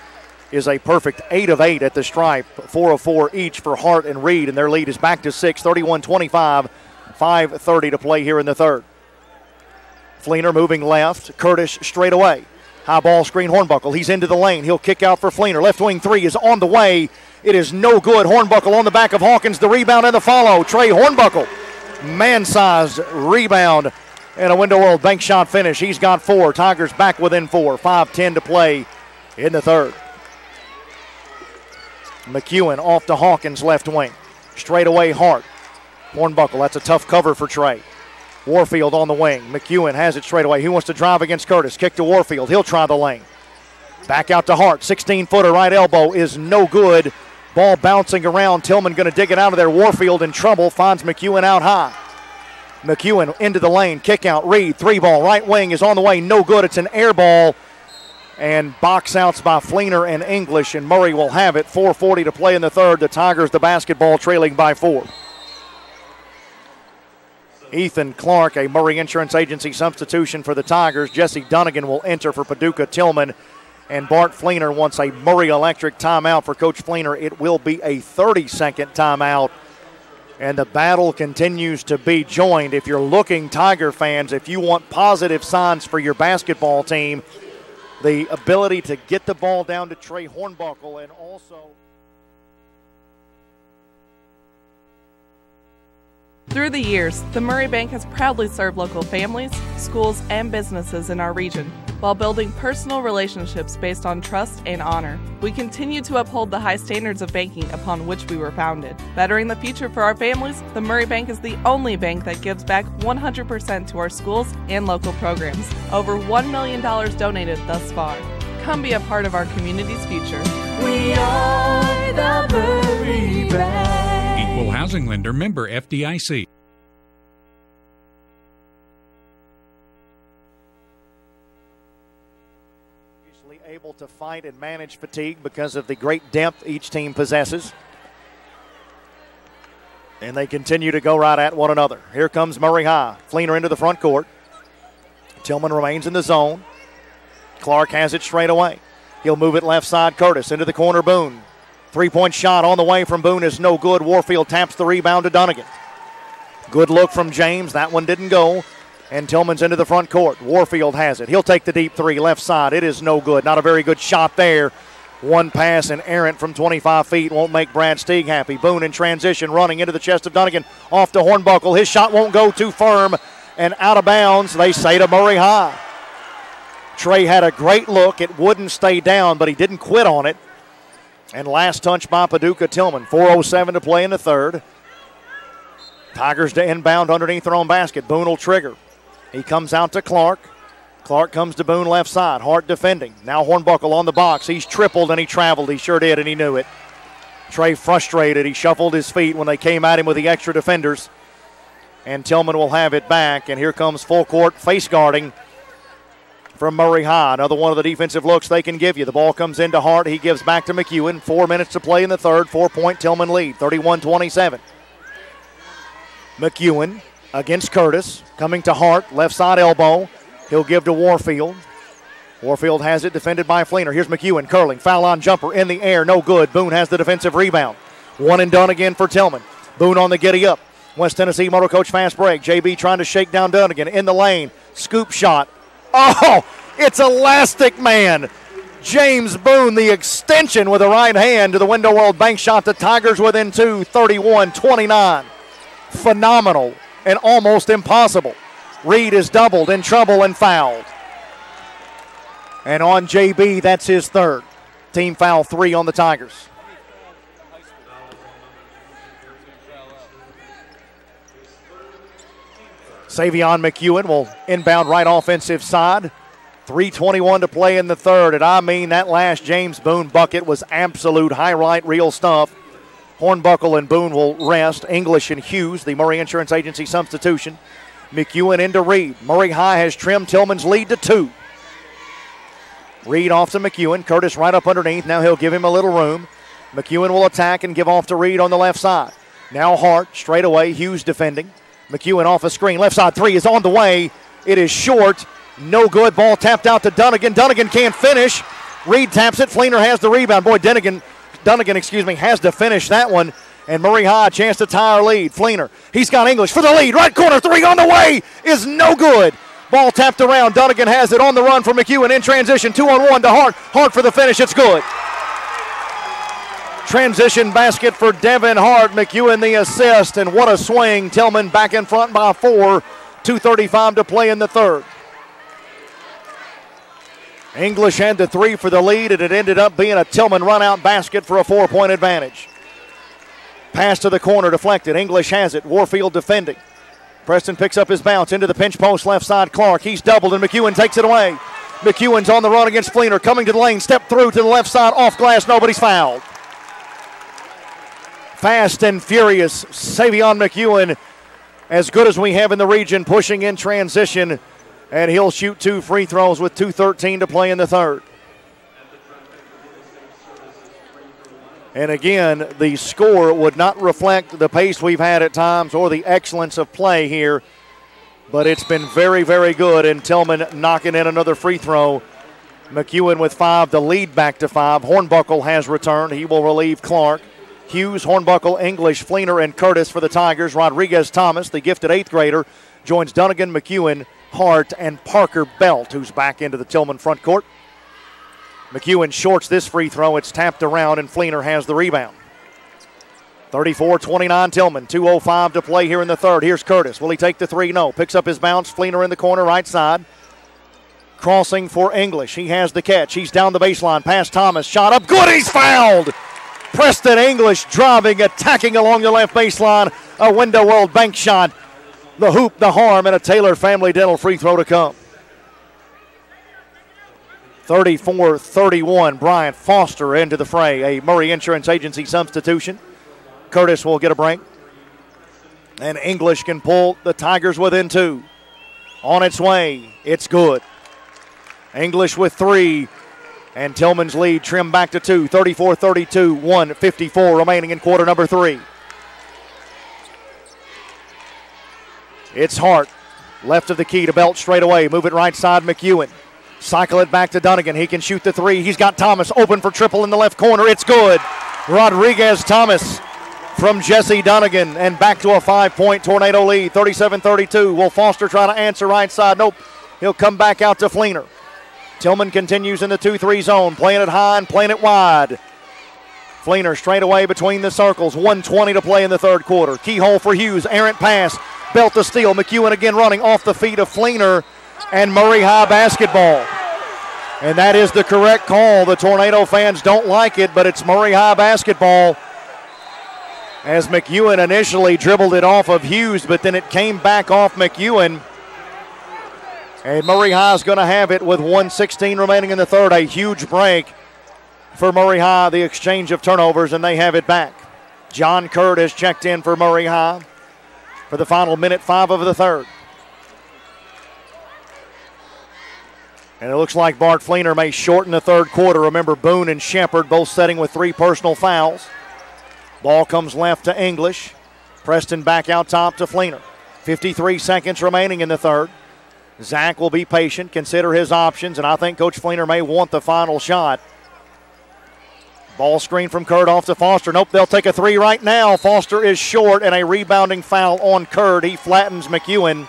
is a perfect 8 of 8 at the stripe. 4 of 4 each for Hart and Reed, and their lead is back to 6, 31-25. 5:30 to play here in the third. Fleener moving left. Curtis straight away. High ball screen, Hornbuckle. He's into the lane. He'll kick out for Fleener. Left wing three is on the way. It is no good. Hornbuckle on the back of Hawkins. The rebound and the follow. Trey Hornbuckle. Man-sized rebound and a Window World bank shot finish. He's got 4. Tigers back within 4. 5:10 to play in the third. McEwen off to Hawkins, left wing. Straight away Hart. Hornbuckle, that's a tough cover for Trey. Warfield on the wing. McEwen has it straight away. He wants to drive against Curtis. Kick to Warfield. He'll try the lane. Back out to Hart. 16-footer right elbow is no good. Ball bouncing around. Tilghman going to dig it out of there. Warfield in trouble. Finds McEwen out high. McEwen into the lane. Kick out. Reed. 3-ball. Right wing is on the way. No good. It's an air ball. And box outs by Fleener and English. And Murray will have it. 4:40 to play in the third. The Tigers, the basketball, trailing by 4. Ethan Clark, a Murray Insurance Agency substitution for the Tigers. Jesse Dunnigan will enter for Paducah Tilghman. And Bart Fleener wants a Murray Electric timeout for Coach Fleener. It will be a 30-second timeout. And the battle continues to be joined. If you're looking, Tiger fans, if you want positive signs for your basketball team, the ability to get the ball down to Trey Hornbuckle and also... Through the years, the Murray Bank has proudly served local families, schools, and businesses in our region while building personal relationships based on trust and honor. We continue to uphold the high standards of banking upon which we were founded. Bettering the future for our families, the Murray Bank is the only bank that gives back 100% to our schools and local programs. Over $1 million donated thus far. Come be a part of our community's future. We are the Murray Bank. Equal housing lender, member FDIC. Usually able to fight and manage fatigue because of the great depth each team possesses. And they continue to go right at one another. Here comes Murray High. Fleener into the front court. Tilghman remains in the zone. Clark has it straight away. He'll move it left side. Curtis into the corner. Boone. 3-point shot on the way from Boone is no good. Warfield taps the rebound to Dunnigan. Good look from James. That one didn't go. And Tillman's into the front court. Warfield has it. He'll take the deep three left side. It is no good. Not a very good shot there. One pass and errant from 25 feet won't make Brad Stieg happy. Boone in transition running into the chest of Dunnigan. Off to Hornbuckle. His shot won't go too firm and out of bounds. They say to Murray High. Trey had a great look. It wouldn't stay down, but he didn't quit on it. And last touch by Paducah Tilghman. 4:07 to play in the third. Tigers to inbound underneath their own basket. Boone will trigger. He comes out to Clark. Clark comes to Boone left side. Hart defending. Now Hornbuckle on the box. He's tripled and he traveled. He sure did, and he knew it. Trey frustrated. He shuffled his feet when they came at him with the extra defenders. And Tilghman will have it back. And here comes full court face guarding from Murray High. Another one of the defensive looks they can give you. The ball comes into Hart. He gives back to McEwen. 4 minutes to play in the third. 4-point Tilghman lead, 31-27. McEwen against Curtis. Coming to Hart. Left side elbow. He'll give to Warfield. Warfield has it defended by Fleener. Here's McEwen curling. Foul on jumper in the air. No good. Boone has the defensive rebound. One and done again for Tilghman. Boone on the giddy up. West Tennessee Motor Coach fast break. JB trying to shake down Dunnigan in the lane. Scoop shot. Oh, it's Elastic Man. James Boone, the extension with the right hand to the Window World bank shot. The Tigers within two, 31-29. Phenomenal and almost impossible. Reed is doubled, in trouble, and fouled. And on JB, that's his third. Team foul 3 on the Tigers. Savion McEwen will inbound right offensive side. 3:21 to play in the third. And I mean, that last James Boone bucket was absolute highlight reel stuff. Hornbuckle and Boone will rest. English and Hughes, the Murray Insurance Agency substitution. McEwen into Reed. Murray High has trimmed Tillman's lead to 2. Reed off to McEwen. Curtis right up underneath. Now he'll give him a little room. McEwen will attack and give off to Reed on the left side. Now Hart straight away. Hughes defending. McEwen off a screen. Left side three is on the way. It is short. No good. Ball tapped out to Dunnigan. Dunnigan can't finish. Reed taps it. Fleener has the rebound. Boy, Dunnigan has to finish that one. And Murray High a chance to tie our lead. Fleener, he's got English for the lead. Right corner three on the way is no good. Ball tapped around. Dunnigan has it on the run for McEwen in transition. 2-on-1 to Hart. Hart for the finish. It's good. Transition basket for Devin Hart. McEwen the assist. And what a swing. Tilghman back in front by 4. 2:35 to play in the third. English had the 3 for the lead, and it ended up being a Tilghman run-out basket for a 4-point advantage. Pass to the corner, deflected. English has it. Warfield defending. Preston picks up his bounce into the pinch post left side. Clark, he's doubled, and McEwen takes it away. McEwen's on the run against Fleener, coming to the lane, step through to the left side, off glass, nobody's fouled. Fast and furious, Savion McEwen, as good as we have in the region, pushing in transition, and he'll shoot 2 free throws with 2:13 to play in the third. And again, the score would not reflect the pace we've had at times or the excellence of play here, but it's been very, very good, and Tilghman knocking in another free throw. McEwen with 5, the lead back to 5. Hornbuckle has returned. He will relieve Clark. Hughes, Hornbuckle, English, Fleener, and Curtis for the Tigers. Rodriguez Thomas, the gifted 8th grader, joins Dunnigan, McEwen, Hart, and Parker Belt, who's back into the Tilghman front court. McEwen shorts this free throw. It's tapped around, and Fleener has the rebound. 34-29 Tilghman. 2:05 to play here in the third. Here's Curtis. Will he take the 3? No. Picks up his bounce. Fleener in the corner, right side. Crossing for English. He has the catch. He's down the baseline. Past Thomas. Shot up. Good. He's fouled. Preston English driving, attacking along the left baseline. A Window World bank shot. The hoop, the harm, and a Taylor Family Dental free throw to come. 34-31. Bryant Foster into the fray. A Murray Insurance Agency substitution. Curtis will get a break. And English can pull the Tigers within 2. On its way. It's good. English with 3. And Tilghman's lead trimmed back to 2. 34-32. 1:54 remaining in quarter number 3. It's Hart. Left of the key to Belt straight away. Move it right side, McEwen. Cycle it back to Dunnigan. He can shoot the 3. He's got Thomas open for triple in the left corner. It's good. Rodriguez Thomas from Jesse Dunnigan, and back to a 5-point Tornado lead. 37-32. Will Foster try to answer right side? Nope. He'll come back out to Fleener. Tilghman continues in the 2-3 zone, playing it high and playing it wide. Fleener straight away between the circles. 1:20 to play in the third quarter. Keyhole for Hughes. Errant pass. Belt to steal. McEwen again running off the feet of Fleener, and Murray High basketball. And that is the correct call. The Tornado fans don't like it, but it's Murray High basketball. As McEwen initially dribbled it off of Hughes, but then it came back off McEwen. And Murray High is going to have it with 1:16 remaining in the third. A huge break for Murray High, the exchange of turnovers, and they have it back. John Curd has checked in for Murray High for the final minute 5 of the third. And it looks like Bart Fleener may shorten the third quarter. Remember, Boone and Shepard both setting with 3 personal fouls. Ball comes left to English. Preston back out top to Fleener. 53 seconds remaining in the third. Zach will be patient, consider his options, and I think Coach Fleener may want the final shot. Ball screen from Curd off to Foster. Nope, they'll take a 3 right now. Foster is short, and a rebounding foul on Curd. He flattens McEwen.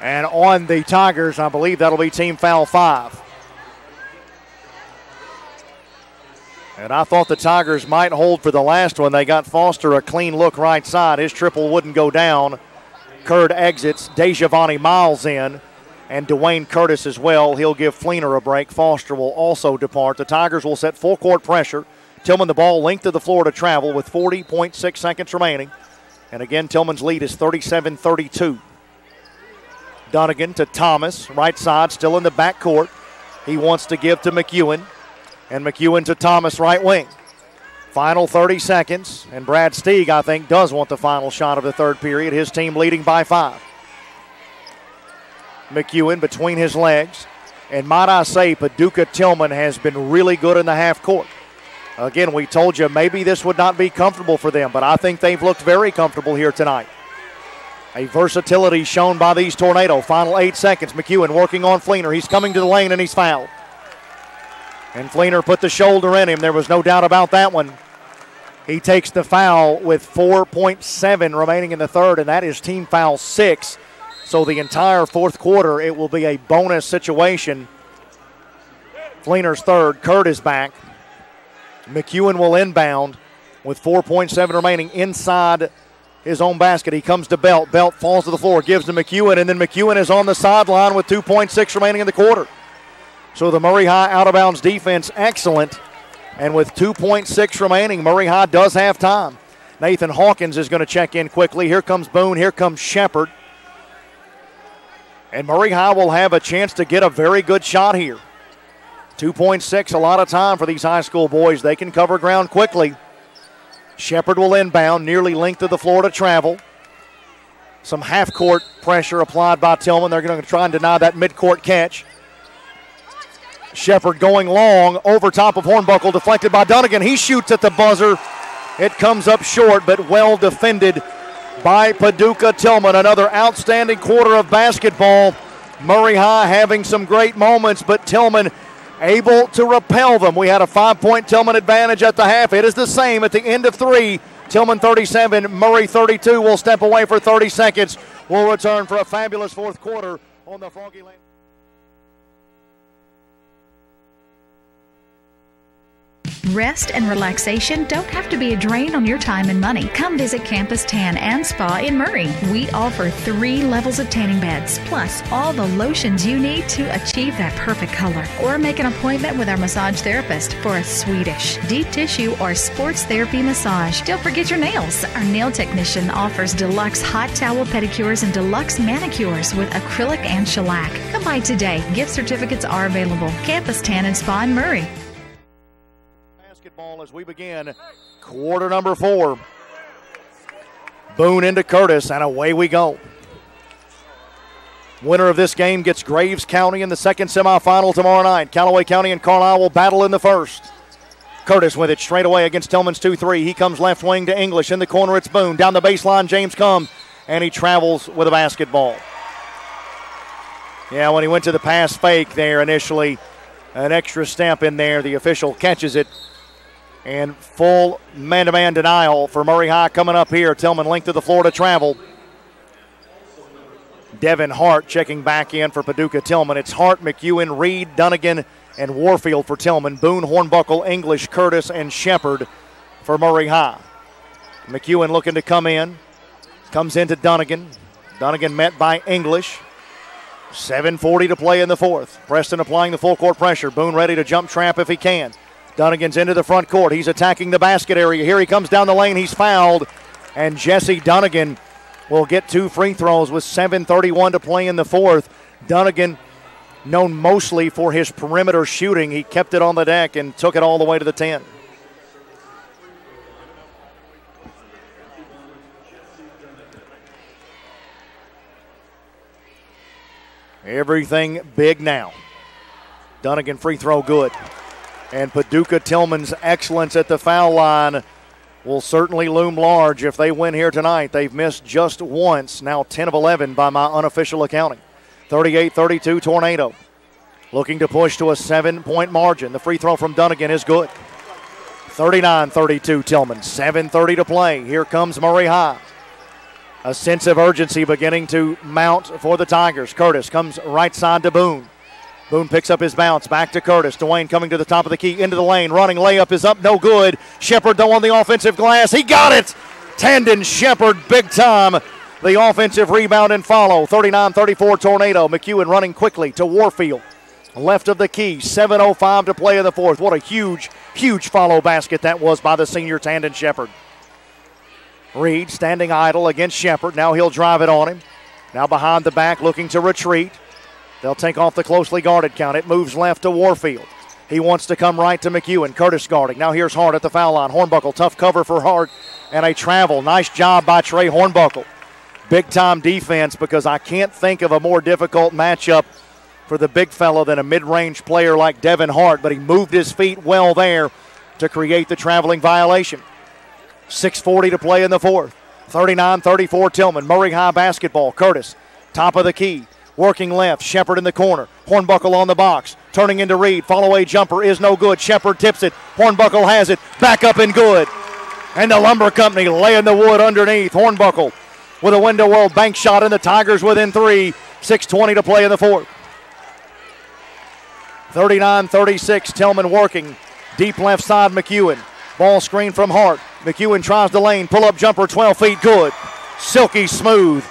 And on the Tigers, I believe that'll be team foul 5. And I thought the Tigers might hold for the last one. They got Foster a clean look right side. His triple wouldn't go down. Curd exits. DeJavani Miles in. And Dwayne Curtis as well. He'll give Fleener a break. Foster will also depart. The Tigers will set full court pressure. Tilghman the ball length of the floor to travel with 40.6 seconds remaining. And again, Tillman's lead is 37-32. Dunnigan to Thomas, right side, still in the back court. He wants to give to McEwen. And McEwen to Thomas, right wing. Final 30 seconds. And Brad Stieg, I think, does want the final shot of the third period. His team leading by 5. McEwen between his legs. And might I say, Paducah Tilghman has been really good in the half court. Again, we told you maybe this would not be comfortable for them, but I think they've looked very comfortable here tonight. A versatility shown by these Tornado. Final 8 seconds. McEwen working on Fleener. He's coming to the lane and he's fouled. And Fleener put the shoulder in him. There was no doubt about that one. He takes the foul with 4.7 remaining in the third, and that is team foul 6. So the entire fourth quarter, it will be a bonus situation. Fleener's third. Curd is back. McEwen will inbound with 4.7 remaining inside his own basket. He comes to Belt. Belt falls to the floor, gives to McEwen, and then McEwen is on the sideline with 2.6 remaining in the quarter. So the Murray High out-of-bounds defense, excellent. And with 2.6 remaining, Murray High does have time. Nathan Hawkins is going to check in quickly. Here comes Boone. Here comes Shepard. And Murray High will have a chance to get a very good shot here. 2.6, a lot of time for these high school boys. They can cover ground quickly. Shepard will inbound, nearly length of the floor to travel. Some half-court pressure applied by Tilghman. They're going to try and deny that mid-court catch. Shepard going long, over top of Hornbuckle, deflected by Dunnigan. He shoots at the buzzer. It comes up short, but well defended by Paducah Tilghman. Another outstanding quarter of basketball. Murray High having some great moments, but Tilghman able to repel them. We had a 5-point Tilghman advantage at the half. It is the same at the end of 3. Tilghman 37, Murray 32. Will step away for 30 seconds. We'll return for a fabulous fourth quarter on the Froggy Land. Rest and relaxation don't have to be a drain on your time and money. Come visit Campus Tan and Spa in Murray. We offer 3 levels of tanning beds, plus all the lotions you need to achieve that perfect color. Or make an appointment with our massage therapist for a Swedish, deep tissue, or sports therapy massage. Don't forget your nails. Our nail technician offers deluxe hot towel pedicures and deluxe manicures with acrylic and shellac. Come by today. Gift certificates are available. Campus Tan and Spa in Murray. Basketball as we begin quarter number 4. Boone into Curtis, and away we go. Winner of this game gets Graves County in the second semifinal tomorrow night. Callaway County and Carlisle will battle in the first. Curtis with it straight away against Tillman's 2-3. He comes left wing to English. In the corner, it's Boone. Down the baseline, James comes, and he travels with a basketball. Yeah, when he went to the pass fake there initially, an extra step in there. The official catches it. And full man-to-man denial for Murray High coming up here. Tilghman length of the floor to travel. Devin Hart checking back in for Paducah Tilghman. It's Hart, McEwen, Reed, Dunnigan, and Warfield for Tilghman. Boone, Hornbuckle, English, Curtis, and Shepard for Murray High. McEwen looking to come in. Comes into Dunnigan. Dunnigan met by English. 7:40 to play in the fourth. Preston applying the full court pressure. Boone ready to jump trap if he can. Dunnigan's into the front court. He's attacking the basket area. Here he comes down the lane. He's fouled. And Jesse Dunnigan will get 2 free throws with 7:31 to play in the fourth. Dunnigan known mostly for his perimeter shooting. He kept it on the deck and took it all the way to the 10. Everything big now. Dunnigan free throw good. And Paducah Tilghman's excellence at the foul line will certainly loom large if they win here tonight. They've missed just once, now 10 of 11 by my unofficial accounting. 38-32 Tornado. Looking to push to a 7-point margin. The free throw from Dunnigan is good. 39-32 Tilghman. 7:30 to play. Here comes Murray High. A sense of urgency beginning to mount for the Tigers. Curtis comes right side to Boone. Boone picks up his bounce, back to Curtis. Dwayne coming to the top of the key, into the lane. Running layup is up, no good. Shepard, though, on the offensive glass. He got it! Tandon Shepard, big time. The offensive rebound and follow. 39-34 Tornado. McEwen running quickly to Warfield. Left of the key, 7:05 to play in the fourth. What a huge, huge follow basket that was by the senior Tandon Shepard. Reed standing idle against Shepard. Now he'll drive it on him. Now behind the back, looking to retreat. They'll take off the closely guarded count. It moves left to Warfield. He wants to come right to McEwen. Curtis guarding. Now here's Hart at the foul line. Hornbuckle, tough cover for Hart. And a travel. Nice job by Trey Hornbuckle. Big-time defense, because I can't think of a more difficult matchup for the big fellow than a mid-range player like Devin Hart. But he moved his feet well there to create the traveling violation. 6:40 to play in the fourth. 39-34 Tilghman. Murray High basketball. Curtis, top of the key. Working left, Shepard in the corner. Hornbuckle on the box, turning into Reed. Follow-away jumper is no good. Shepard tips it. Hornbuckle has it. Back up and good. And the Lumber Company laying the wood underneath. Hornbuckle with a window world bank shot, and the Tigers within 3. 6:20 to play in the fourth. 39-36, Tilghman working. Deep left side, McEwen. Ball screen from Hart. McEwen tries the lane. Pull-up jumper, 12 feet, good. Silky smooth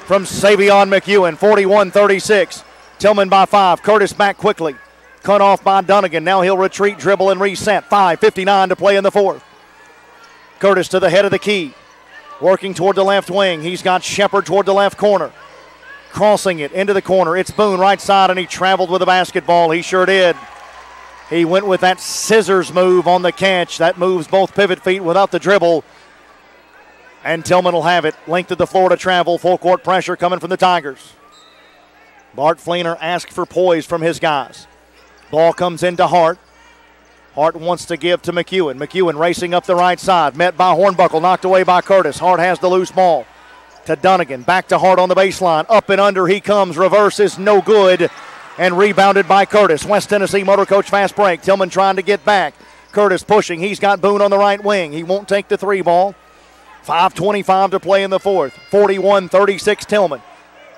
from Savion McEwen, 41-36. Tilghman by 5. Curtis back quickly. Cut off by Dunnigan. Now he'll retreat, dribble, and reset. 5:59 to play in the fourth. Curtis to the head of the key. Working toward the left wing. He's got Shepard toward the left corner. Crossing it into the corner. It's Boone right side, and he traveled with the basketball. He sure did. He went with that scissors move on the catch. That moves both pivot feet without the dribble. And Tilghman will have it. Length of the floor to travel. Full court pressure coming from the Tigers. Bart Fleener asked for poise from his guys. Ball comes into Hart. Hart wants to give to McEwen. McEwen racing up the right side. Met by Hornbuckle. Knocked away by Curtis. Hart has the loose ball. To Dunnigan. Back to Hart on the baseline. Up and under he comes. Reverse is no good. And rebounded by Curtis. West Tennessee Motor Coach fast break. Tilghman trying to get back. Curtis pushing. He's got Boone on the right wing. He won't take the three ball. 5:25 to play in the fourth. 41-36 Tilghman.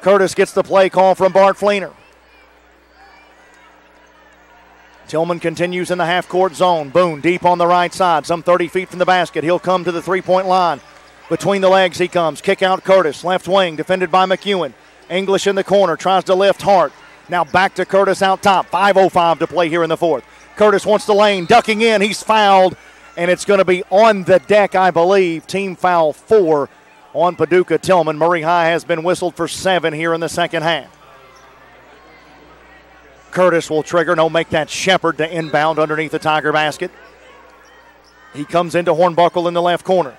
Curtis gets the play call from Bart Fleener. Tilghman continues in the half-court zone. Boone deep on the right side, some 30 feet from the basket. He'll come to the three-point line. Between the legs he comes. Kick out Curtis. Left wing defended by McEwen. English in the corner. Tries to lift Hart. Now back to Curtis out top. 5:05 to play here in the fourth. Curtis wants the lane. Ducking in. He's fouled. And it's going to be on the deck, I believe. Team foul 4 on Paducah Tilghman. Murray High has been whistled for 7 here in the second half. Curtis will trigger. No, make that Shepard to inbound underneath the Tiger basket. He comes into Hornbuckle in the left corner.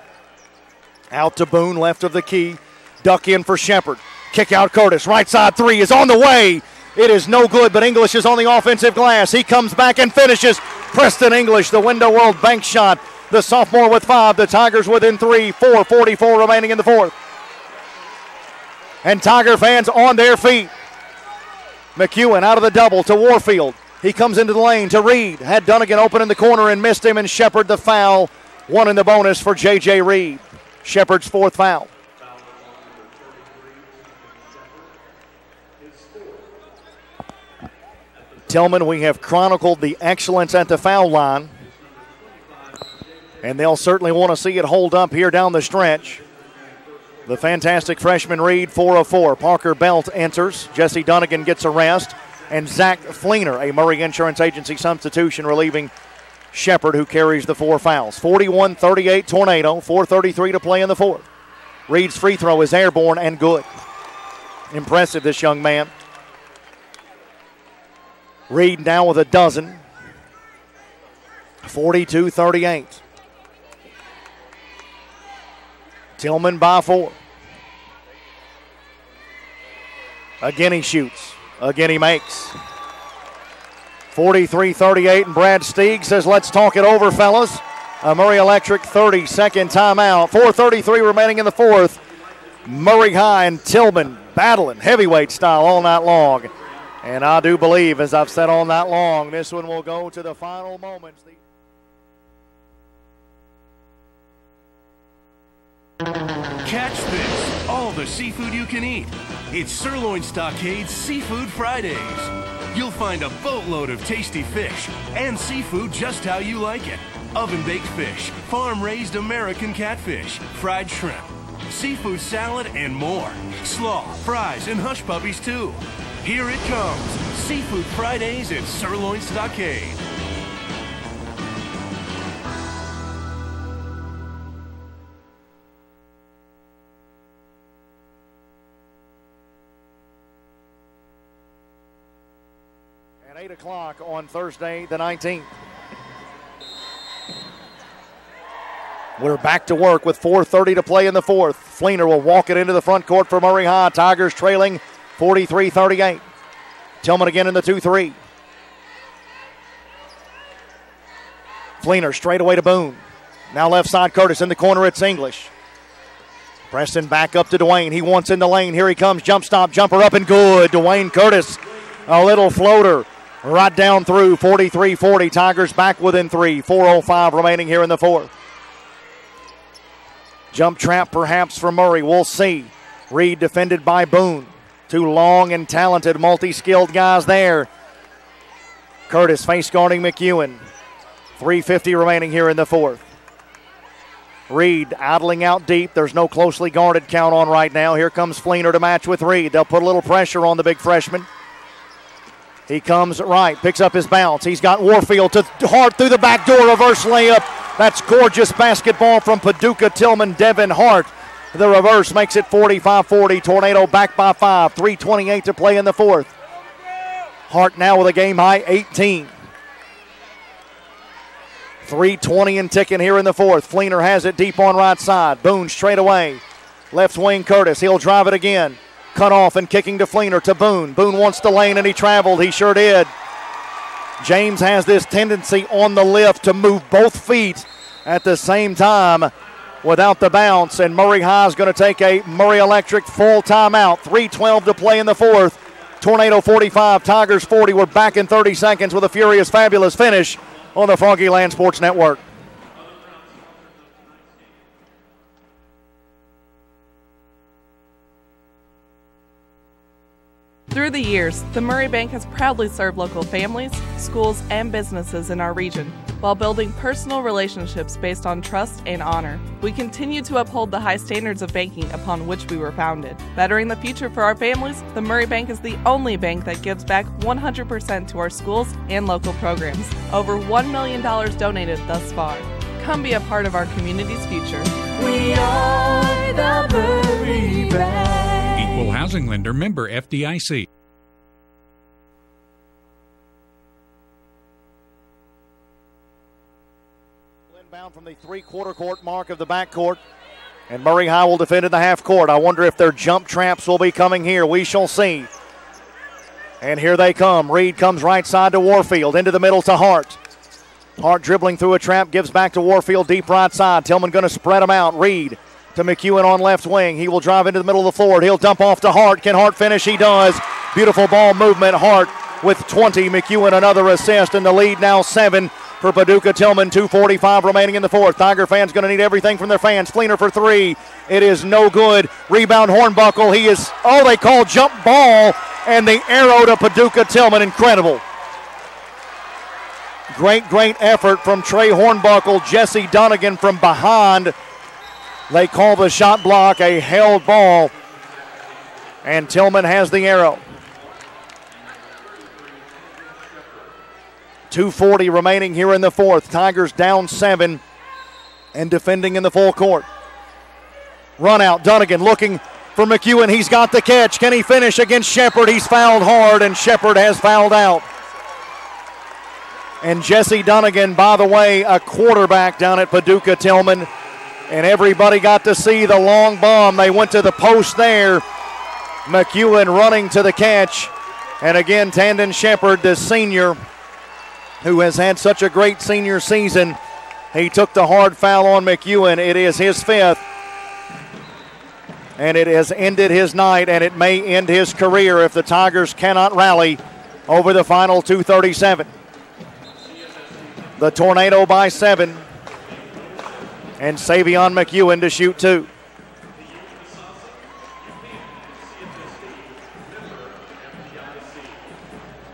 Out to Boone, left of the key. Duck in for Shepard. Kick out Curtis. Right side three is on the way. It is no good, but English is on the offensive glass. He comes back and finishes. Preston English, the window world bank shot. The sophomore with 5. The Tigers within 3. 4:44 remaining in the fourth. And Tiger fans on their feet. McEwen out of the double to Warfield. He comes into the lane to Reed. Had Dunnigan open in the corner and missed him, and Shepard the foul. 1 in the bonus for J.J. Reed. Shepard's 4th foul. Tilghman, we have chronicled the excellence at the foul line, and they'll certainly want to see it hold up here down the stretch. The fantastic freshman Reed, 4 of 4. Parker Belt enters. Jesse Dunnigan gets a rest, and Zach Fleener, a Murray Insurance Agency substitution, relieving Shepard, who carries the 4 fouls. 41-38 Tornado, 4:33 to play in the fourth. Reed's free throw is airborne and good. Impressive, this young man. Reed now with a dozen. 42-38. Tilghman by 4. Again he shoots. Again he makes. 43-38, and Brad Stieg says, let's talk it over, fellas. A Murray Electric 30-second timeout. 4:33 remaining in the fourth. Murray High and Tilghman battling heavyweight style all night long. And I do believe, as I've said all night long, this one will go to the final moments. Catch this, all the seafood you can eat. It's Sirloin Stockade's Seafood Fridays. You'll find a boatload of tasty fish and seafood just how you like it. Oven-baked fish, farm-raised American catfish, fried shrimp, seafood salad, and more. Slaw, fries, and hush puppies, too. Here it comes, Seafood Fridays at Sirloin Stockade. At 8 o'clock on Thursday the 19th. We're back to work with 4:30 to play in the fourth. Fleener will walk it into the front court for Murray High. Tigers trailing 43-38. Tilghman again in the 2-3. Fleener straight away to Boone. Now left side Curtis. In the corner it's English. Preston back up to Dwayne. He wants in the lane. Here he comes. Jump stop. Jumper up and good. Dwayne Curtis. A little floater. Right down through. 43-40. Tigers back within 3. 4:05 remaining here in the fourth. Jump trap perhaps for Murray. We'll see. Reed defended by Boone. Two long and talented, multi-skilled guys there. Curtis face guarding McEwen. 3:50 remaining here in the fourth. Reed idling out deep. There's no closely guarded count on right now. Here comes Fleener to match with Reed. They'll put a little pressure on the big freshman. He comes right, picks up his bounce. He's got Warfield to Hart through the back door, reverse layup. That's gorgeous basketball from Paducah Tilghman, Devin Hart. The reverse makes it 45-40. Tornado back by 5. 3:28 to play in the fourth. Hart now with a game-high 18. 3:20 and ticking here in the fourth. Fleener has it deep on right side. Boone straight away. Left wing Curtis. He'll drive it again. Cut off and kicking to Fleener to Boone. Boone wants the lane and he traveled. He sure did. James has this tendency on the lift to move both feet at the same time without the bounce. And Murray High is going to take a Murray Electric full timeout. 3:12 to play in the fourth. Tornado 45, Tigers 40. We're back in 30 seconds with a furious, fabulous finish on the Froggy Land Sports Network. Through the years, the Murray Bank has proudly served local families, schools, and businesses in our region while building personal relationships based on trust and honor. We continue to uphold the high standards of banking upon which we were founded. Bettering the future for our families, the Murray Bank is the only bank that gives back 100% to our schools and local programs. Over $1 million donated thus far. Come be a part of our community's future. We are the Murray Bank. Equal housing lender, member FDIC. Inbound from the three-quarter court mark of the backcourt. And Murray High will defend in the half court. I wonder if their jump traps will be coming here. We shall see. And here they come. Reed comes right side to Warfield. Into the middle to Hart. Hart dribbling through a trap. Gives back to Warfield deep right side. Tilghman going to spread them out. Reed to McEwen on left wing. He will drive into the middle of the floor. He'll dump off to Hart. Can Hart finish? He does. Beautiful ball movement. Hart with 20. McEwen another assist. And the lead now 7 for Paducah Tilghman. 2:45 remaining in the fourth. Tiger fans going to need everything from their fans. Fleener for 3. It is no good. Rebound Hornbuckle. He is, they call jump ball. And the arrow to Paducah Tilghman. Incredible. Great effort from Trey Hornbuckle. Jesse Dunnigan from behind. They call the shot block a held ball. And Tilghman has the arrow. 2:40 remaining here in the fourth. Tigers down 7 and defending in the full court. Run out. Dunnigan looking for McEwen. He's got the catch. Can he finish against Shepard? He's fouled hard, and Shepard has fouled out. And Jesse Dunnigan, by the way, a quarterback down at Paducah Tilghman. And everybody got to see the long bomb. They went to the post there. McEwen running to the catch. And again, Tandon Shepard, the senior, who has had such a great senior season, he took the hard foul on McEwen. It is his 5th. And it has ended his night, and it may end his career if the Tigers cannot rally over the final 2:37. The Tornado by 7. And Savion McEwen to shoot 2.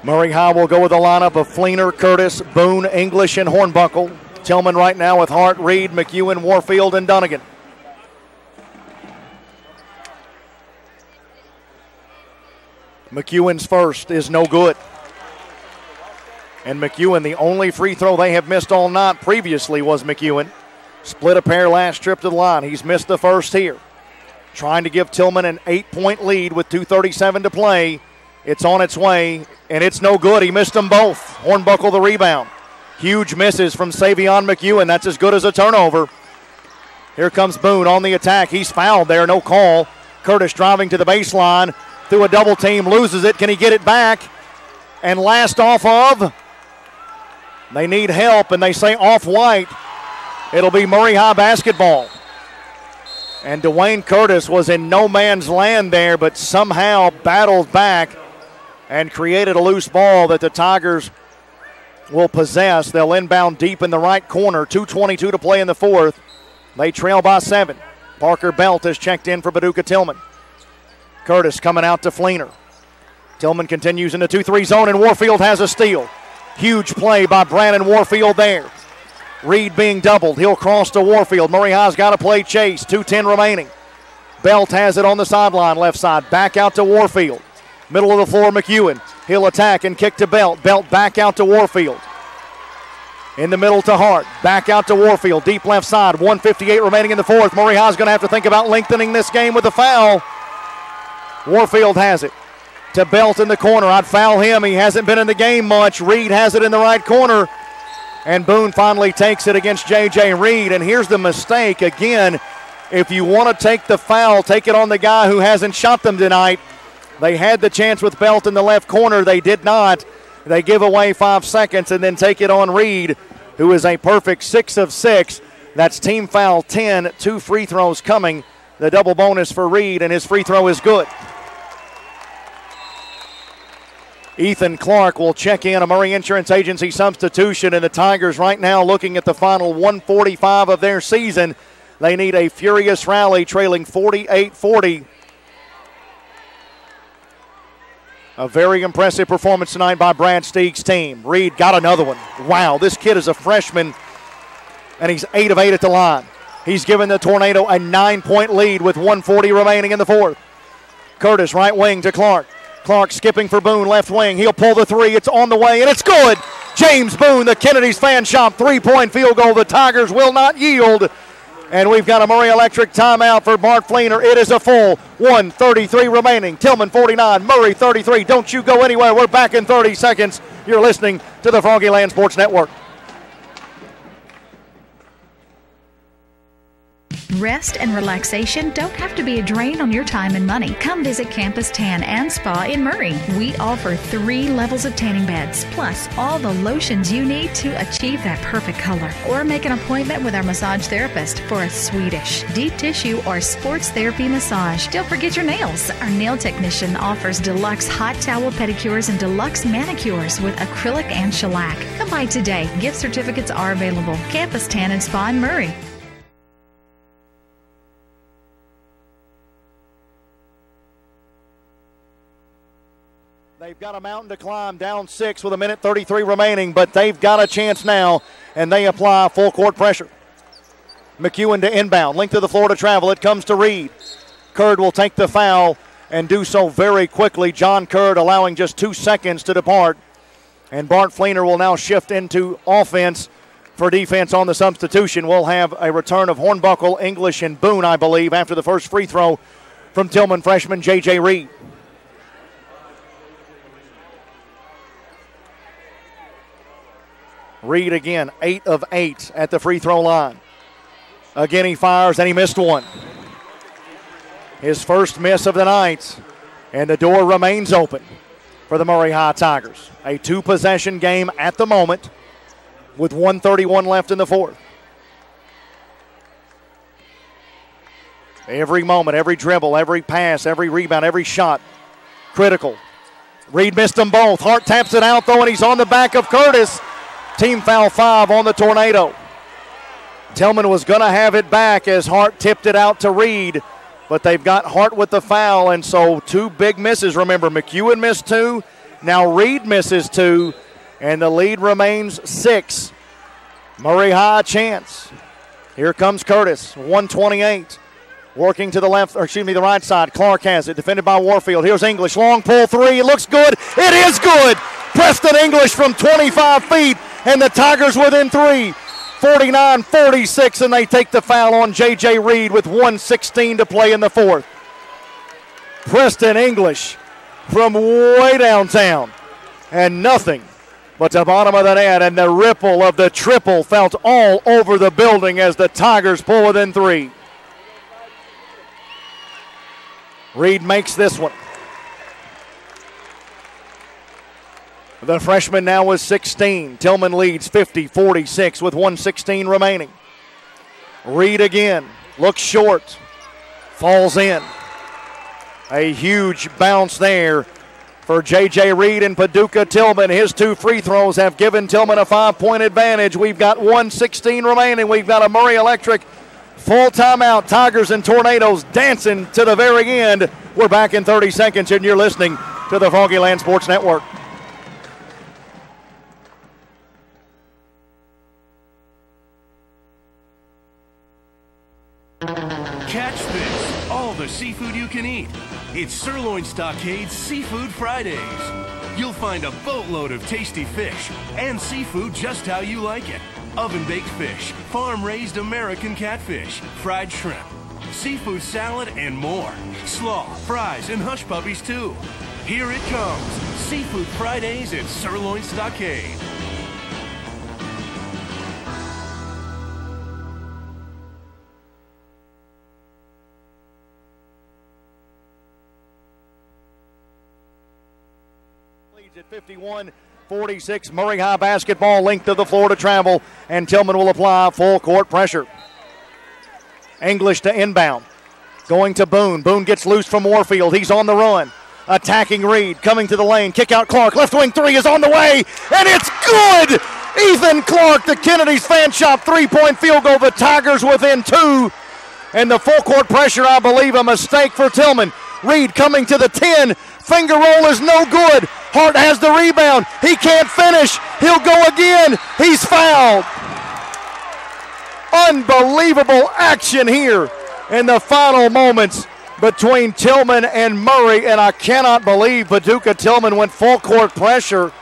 Murray High will go with a lineup of Fleener, Curtis, Boone, English, and Hornbuckle. Tilghman right now with Hart, Reed, McEwen, Warfield, and Dunnigan. McEwen's first is no good. And McEwen, the only free throw they have missed all night previously was McEwen. Split a pair last trip to the line. He's missed the first here. Trying to give Tilghman an 8-point lead with 2:37 to play. It's on its way, and it's no good. He missed them both. Hornbuckle the rebound. Huge misses from Savion McEwen. That's as good as a turnover. Here comes Boone on the attack. He's fouled there, no call. Curtis driving to the baseline. Through a double team, loses it. Can he get it back? And last off of. They need help, and they say off-white. It'll be Murray High basketball. And Dwayne Curtis was in no man's land there, but somehow battled back and created a loose ball that the Tigers will possess. They'll inbound deep in the right corner. 2:22 to play in the 4th. They trail by 7. Parker Belt has checked in for Paducah Tilghman. Curtis coming out to Fleener. Tilghman continues in the 2-3 zone, and Warfield has a steal. Huge play by Brandon Warfield there. Reed being doubled. He'll cross to Warfield. Murray High's got to play chase. 2:10 remaining. Belt has it on the sideline, left side. Back out to Warfield. Middle of the floor, McEwen. He'll attack and kick to Belt. Belt back out to Warfield. In the middle to Hart. Back out to Warfield. Deep left side. 1:58 remaining in the 4th. Murray High's going to have to think about lengthening this game with a foul. Warfield has it. To Belt in the corner. I'd foul him. He hasn't been in the game much. Reed has it in the right corner. And Boone finally takes it against J.J. Reed. And here's the mistake. Again, if you want to take the foul, take it on the guy who hasn't shot them tonight. They had the chance with Belt in the left corner. They did not. They give away 5 seconds and then take it on Reed, who is a perfect 6 of 6. That's team foul 10. 2 free throws coming. The double bonus for Reed, and his free throw is good. Ethan Clark will check in, a Murray Insurance Agency substitution, and the Tigers right now looking at the final 145 of their season. They need a furious rally, trailing 48-40. A very impressive performance tonight by Brad Steeg's team. Reed got another one. Wow, this kid is a freshman, and he's 8 of 8 at the line. He's given the Tornado a 9-point lead with 1:40 remaining in the 4th. Curtis, right wing to Clark. Clark skipping for Boone, left wing. He'll pull the 3. It's on the way, and it's good. James Boone, the Kennedy's Fan Shop 3-point field goal. The Tigers will not yield. And we've got a Murray Electric timeout for Bart Fleener. It is a full 1:33 remaining. Tilghman 49, Murray 33. Don't you go anywhere. We're back in 30 seconds. You're listening to the Froggy Land Sports Network. Rest and relaxation don't have to be a drain on your time and money. Come visit Campus Tan and Spa in Murray. We offer 3 levels of tanning beds, plus all the lotions you need to achieve that perfect color. Or make an appointment with our massage therapist for a Swedish, deep tissue, or sports therapy massage. Don't forget your nails. Our nail technician offers deluxe hot towel pedicures and deluxe manicures with acrylic and shellac. Come by today. Gift certificates are available. Campus Tan and Spa in Murray. They've got a mountain to climb, down 6 with 1:33 remaining, but they've got a chance now, and they apply full court pressure. McEwen to inbound, length of the floor to travel. It comes to Reed. Curd will take the foul and do so very quickly. John Curd allowing just 2 seconds to depart. And Bart Fleener will now shift into offense for defense on the substitution. We'll have a return of Hornbuckle, English, and Boone, I believe, after the first free throw from Tilghman freshman J.J. Reed. Reed again, 8 of 8 at the free throw line. Again, he fires and he missed one. His first miss of the night, and the door remains open for the Murray High Tigers. A 2-possession game at the moment with 1:31 left in the fourth. Every moment, every dribble, every pass, every rebound, every shot, critical. Reed missed them both. Hart taps it out, though, and he's on the back of Curtis. Team foul 5 on the Tornado. Tilghman was going to have it back as Hart tipped it out to Reed, but they've got Hart with the foul, and so 2 big misses. Remember, McEwen missed 2. Now Reed misses 2, and the lead remains 6. Murray High chance. Here comes Curtis, 128. Working to the left, or excuse me, the right side. Clark has it, defended by Warfield. Here's English, long pull 3. It looks good. It is good. Preston English from 25 feet, and the Tigers within 3. 49-46, and they take the foul on J.J. Reed with 1:16 to play in the fourth. Preston English from way downtown, and nothing but the bottom of the net, and the ripple of the triple felt all over the building as the Tigers pull within 3. Reed makes this one. The freshman now is 16. Tilghman leads 50-46 with 1:16 remaining. Reed again, looks short, falls in. A huge bounce there for J.J. Reed and Paducah Tilghman. His 2 free throws have given Tilghman a 5-point advantage. We've got 1:16 remaining. We've got a Murray Electric full timeout. Tigers and Tornadoes dancing to the very end. We're back in 30 seconds, and you're listening to the Froggy Land Sports Network. Catch this, all the seafood you can eat. It's Sirloin Stockade's Seafood Fridays. You'll find a boatload of tasty fish and seafood just how you like it. Oven-baked fish, farm-raised American catfish, fried shrimp, seafood salad, and more. Slaw, fries, and hush puppies, too. Here it comes, Seafood Fridays at Sirloin Stockade. At 51-46, Murray High basketball, length of the floor to travel, and Tilghman will apply full court pressure. English to inbound, going to Boone. Boone gets loose from Warfield. He's on the run, attacking Reed, coming to the lane. Kick out Clark, left wing 3 is on the way, and it's good! Ethan Clark, the Kennedy's Fan Shop 3-point field goal. The Tigers within 2, and the full court pressure, I believe, a mistake for Tilghman. Reed coming to the 10. Finger roll is no good. Hart has the rebound. He can't finish. He'll go again. He's fouled. Unbelievable action here in the final moments between Tilghman and Murray, and I cannot believe Paducah Tilghman went full court pressure.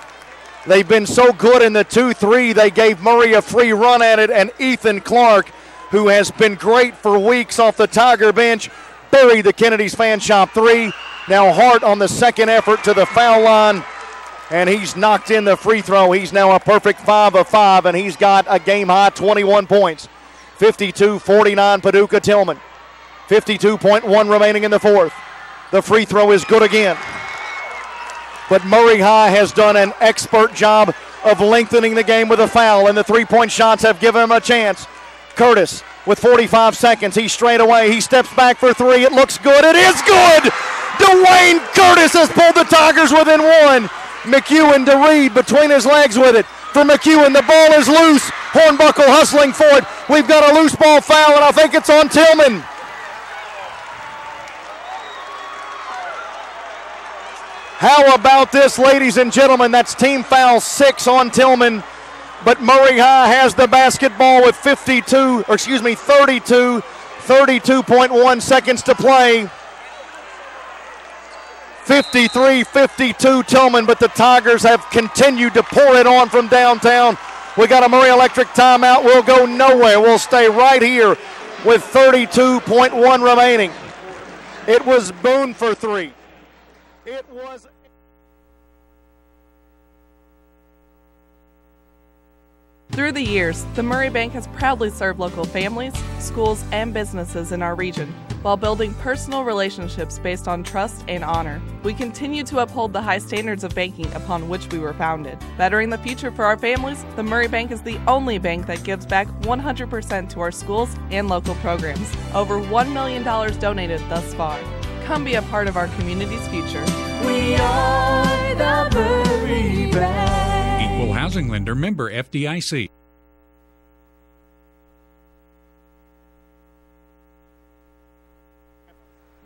They've been so good in the 2-3, they gave Murray a free run at it, and Ethan Clark, who has been great for weeks off the Tiger bench, buried the Kennedy's Fan Shop 3. Now Hart on the second effort to the foul line, and he's knocked in the free throw. He's now a perfect 5 of 5, and he's got a game-high 21 points. 52-49 Paducah Tilghman. 52.1 remaining in the fourth. The free throw is good again. But Murray High has done an expert job of lengthening the game with a foul, and the three-point shots have given him a chance. Curtis with 45 seconds. He's straight away. He steps back for 3. It looks good. It is good! Dwayne Curtis has pulled the Tigers within 1. McEwen to Reed between his legs with it. For McEwen, the ball is loose. Hornbuckle hustling for it. We've got a loose ball foul, and I think it's on Tilghman. How about this, ladies and gentlemen? That's team foul 6 on Tilghman. But Murray High has the basketball with 32.1 seconds to play. 53-52 Tilghman, but the Tigers have continued to pour it on from downtown. We got a Murray Electric timeout. We'll go nowhere. We'll stay right here with 32.1 remaining. It was Boone for 3. It was... Through the years, the Murray Bank has proudly served local families, schools, and businesses in our region while building personal relationships based on trust and honor. We continue to uphold the high standards of banking upon which we were founded. Bettering the future for our families, the Murray Bank is the only bank that gives back 100% to our schools and local programs. Over $1 million donated thus far. Come be a part of our community's future. We are the Murray Bank. Equal housing lender, member FDIC.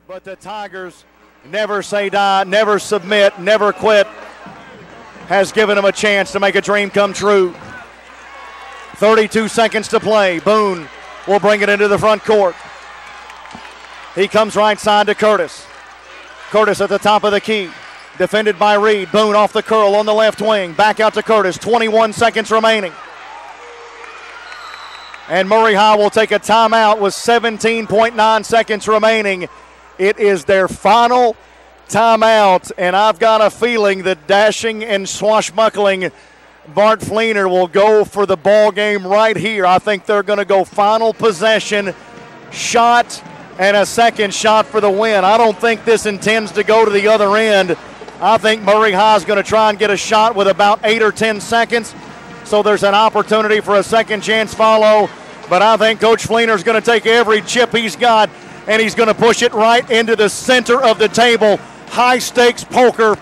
But the Tigers never say die, never submit, never quit. Has given them a chance to make a dream come true. 32 seconds to play. Boone will bring it into the front court. He comes right side to Curtis. Curtis at the top of the key. Defended by Reed. Boone off the curl on the left wing. Back out to Curtis. 21 seconds remaining. And Murray High will take a timeout with 17.9 seconds remaining. It is their final timeout, and I've got a feeling that dashing and swashbuckling Bart Fleener will go for the ball game right here. I think they're going to go final possession, shot, and a second shot for the win. I don't think this intends to go to the other end. I think Murray High is going to try and get a shot with about 8 or 10 seconds, so there's an opportunity for a second chance follow. But I think Coach Fleener is going to take every chip he's got, and he's going to push it right into the center of the table. High-stakes poker,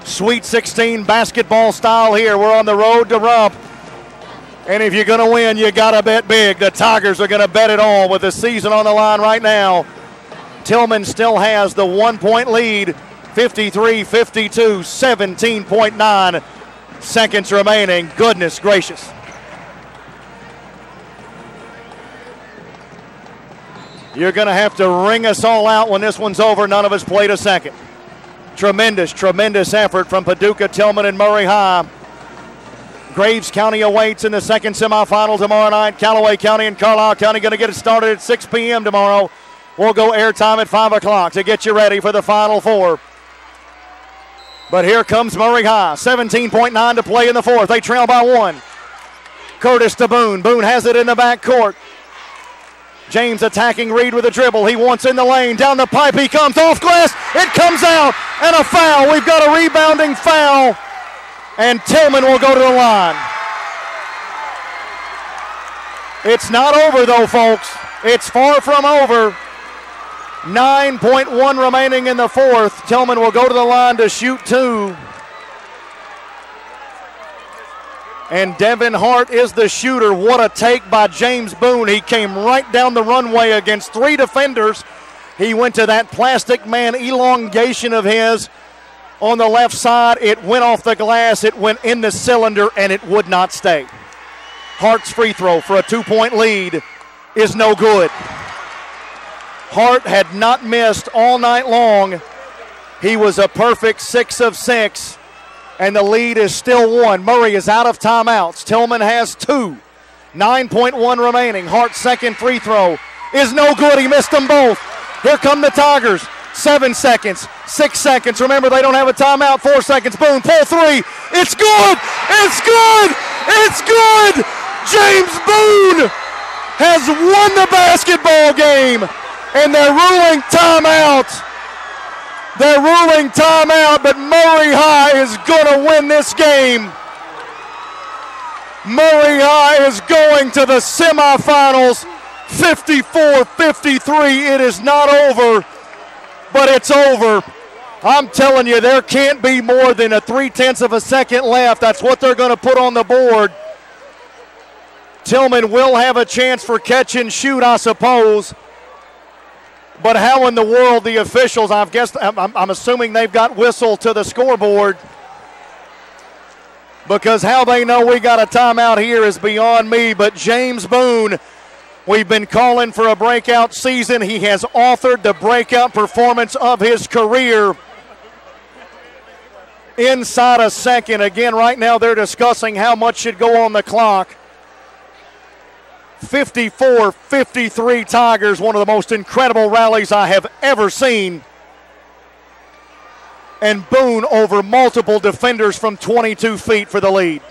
Sweet 16 basketball style here. We're on the road to Rump. And if you're going to win, you got to bet big. The Tigers are going to bet it all with the season on the line right now. Tilghman still has the 1-point lead, 53-52, 17.9 seconds remaining. Goodness gracious. You're going to have to ring us all out when this one's over. None of us played a second. Tremendous, tremendous effort from Paducah, Tilghman, and Murray High. Graves County awaits in the second semifinal tomorrow night. Callaway County and Carlisle County going to get it started at 6 p.m. tomorrow. We'll go airtime at 5 o'clock to get you ready for the Final Four. But here comes Murray High. 17.9 to play in the fourth. They trail by 1. Curtis to Boone. Boone has it in the back court. James attacking Reed with a dribble. He wants in the lane. Down the pipe he comes. Off glass. It comes out. And a foul. We've got a rebounding foul. And Tilghman will go to the line. It's not over, though, folks. It's far from over. 9.1 remaining in the fourth. Tilghman will go to the line to shoot 2. And Devin Hart is the shooter. What a take by James Boone. He came right down the runway against 3 defenders. He went to that plastic man elongation of his on the left side. It went off the glass. It went in the cylinder, and it would not stay. Hart's free throw for a 2-point lead is no good. Hart had not missed all night long. He was a perfect 6 of 6. And the lead is still 1. Murray is out of timeouts. Tilghman has 2. 9.1 remaining. Hart's second free throw is no good. He missed them both. Here come the Tigers. 7 seconds. 6 seconds. Remember, they don't have a timeout. 4 seconds. Boone, pull 3. It's good. It's good. It's good. James Boone has won the basketball game. And they're ruling timeout. They're ruling timeout, but Murray High is going to win this game. Murray High is going to the semifinals, 54-53. It is not over, but it's over. I'm telling you, there can't be more than a 0.3 of a second left. That's what they're going to put on the board. Tilghman will have a chance for catch and shoot, I suppose. But how in the world the officials, I'm assuming they've got whistle to the scoreboard, because how they know we got a timeout here is beyond me. But James Boone, we've been calling for a breakout season. He has authored the breakout performance of his career inside a second. Again, right now they're discussing how much should go on the clock. 54-53 Tigers, one of the most incredible rallies I have ever seen. And Boone over multiple defenders from 22 feet for the lead.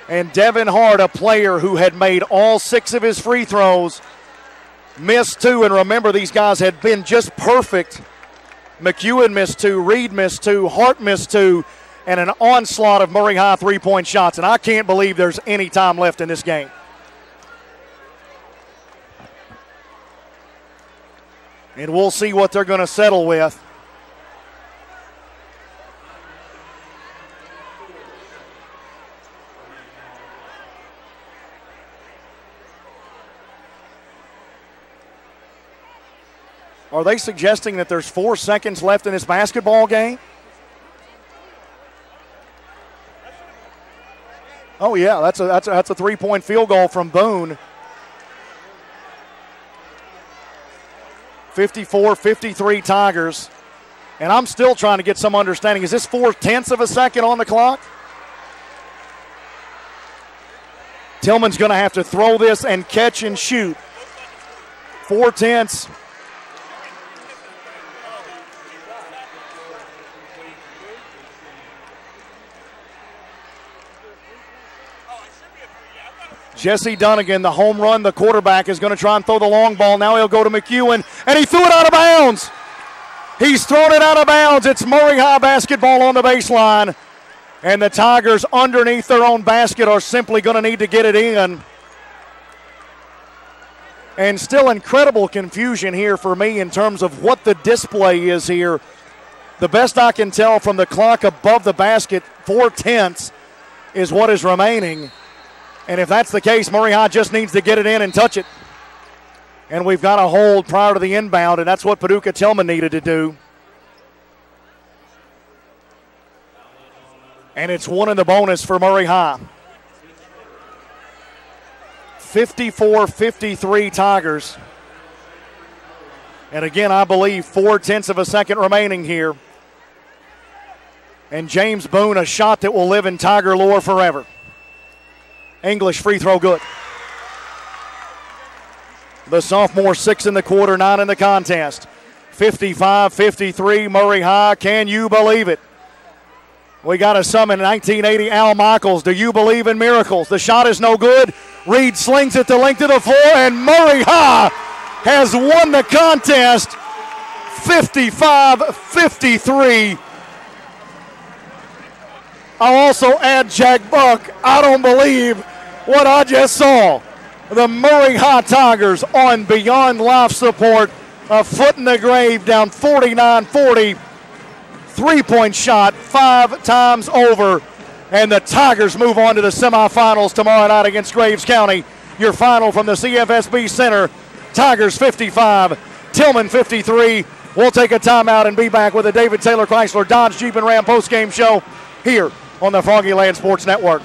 And Devin Hart, a player who had made all 6 of his free throws, missed 2. And remember, these guys had been just perfect. McEwen missed 2, Reed missed 2, Hart missed 2, and an onslaught of Murray High three-point shots. And I can't believe there's any time left in this game. And we'll see what they're going to settle with. Are they suggesting that there's 4 seconds left in this basketball game? Oh yeah, that's a 3-point field goal from Boone. 54-53 Tigers. And I'm still trying to get some understanding. Is this 4/10 of a second on the clock? Tilghman's going to have to throw this and catch and shoot. 4/10. Jesse Dunnigan, the home run, the quarterback, is going to try and throw the long ball. Now he'll go to McEwen, and he threw it out of bounds. He's thrown it out of bounds. It's Murray High basketball on the baseline. And the Tigers underneath their own basket are simply going to need to get it in. And still incredible confusion here for me in terms of what the display is here. The best I can tell from the clock above the basket, 4/10 is what is remaining. And if that's the case, Murray High just needs to get it in and touch it. And we've got a hold prior to the inbound, and that's what Paducah Tilghman needed to do. And it's 1 in the bonus for Murray High. 54-53 Tigers. And again, I believe 4/10 of a second remaining here. And James Boone, a shot that will live in Tiger lore forever. English free throw good. The sophomore 6 in the quarter, 9 in the contest. 55-53 Murray High. Can you believe it? We got to summon 1980 Al Michaels. Do you believe in miracles? The shot is no good. Reed slings it the length of the floor, and Murray High has won the contest 55-53. I'll also add Jack Buck. I don't believe what I just saw. The Murray High Tigers on beyond life support. A foot in the grave, down 49-40. 3-point shot 5 times over. And the Tigers move on to the semifinals tomorrow night against Graves County. Your final from the CFSB Center. Tigers 55, Tilghman 53. We'll take a timeout and be back with the David Taylor Chrysler Dodge Jeep and Ram postgame show here on the Froggy Land Sports Network.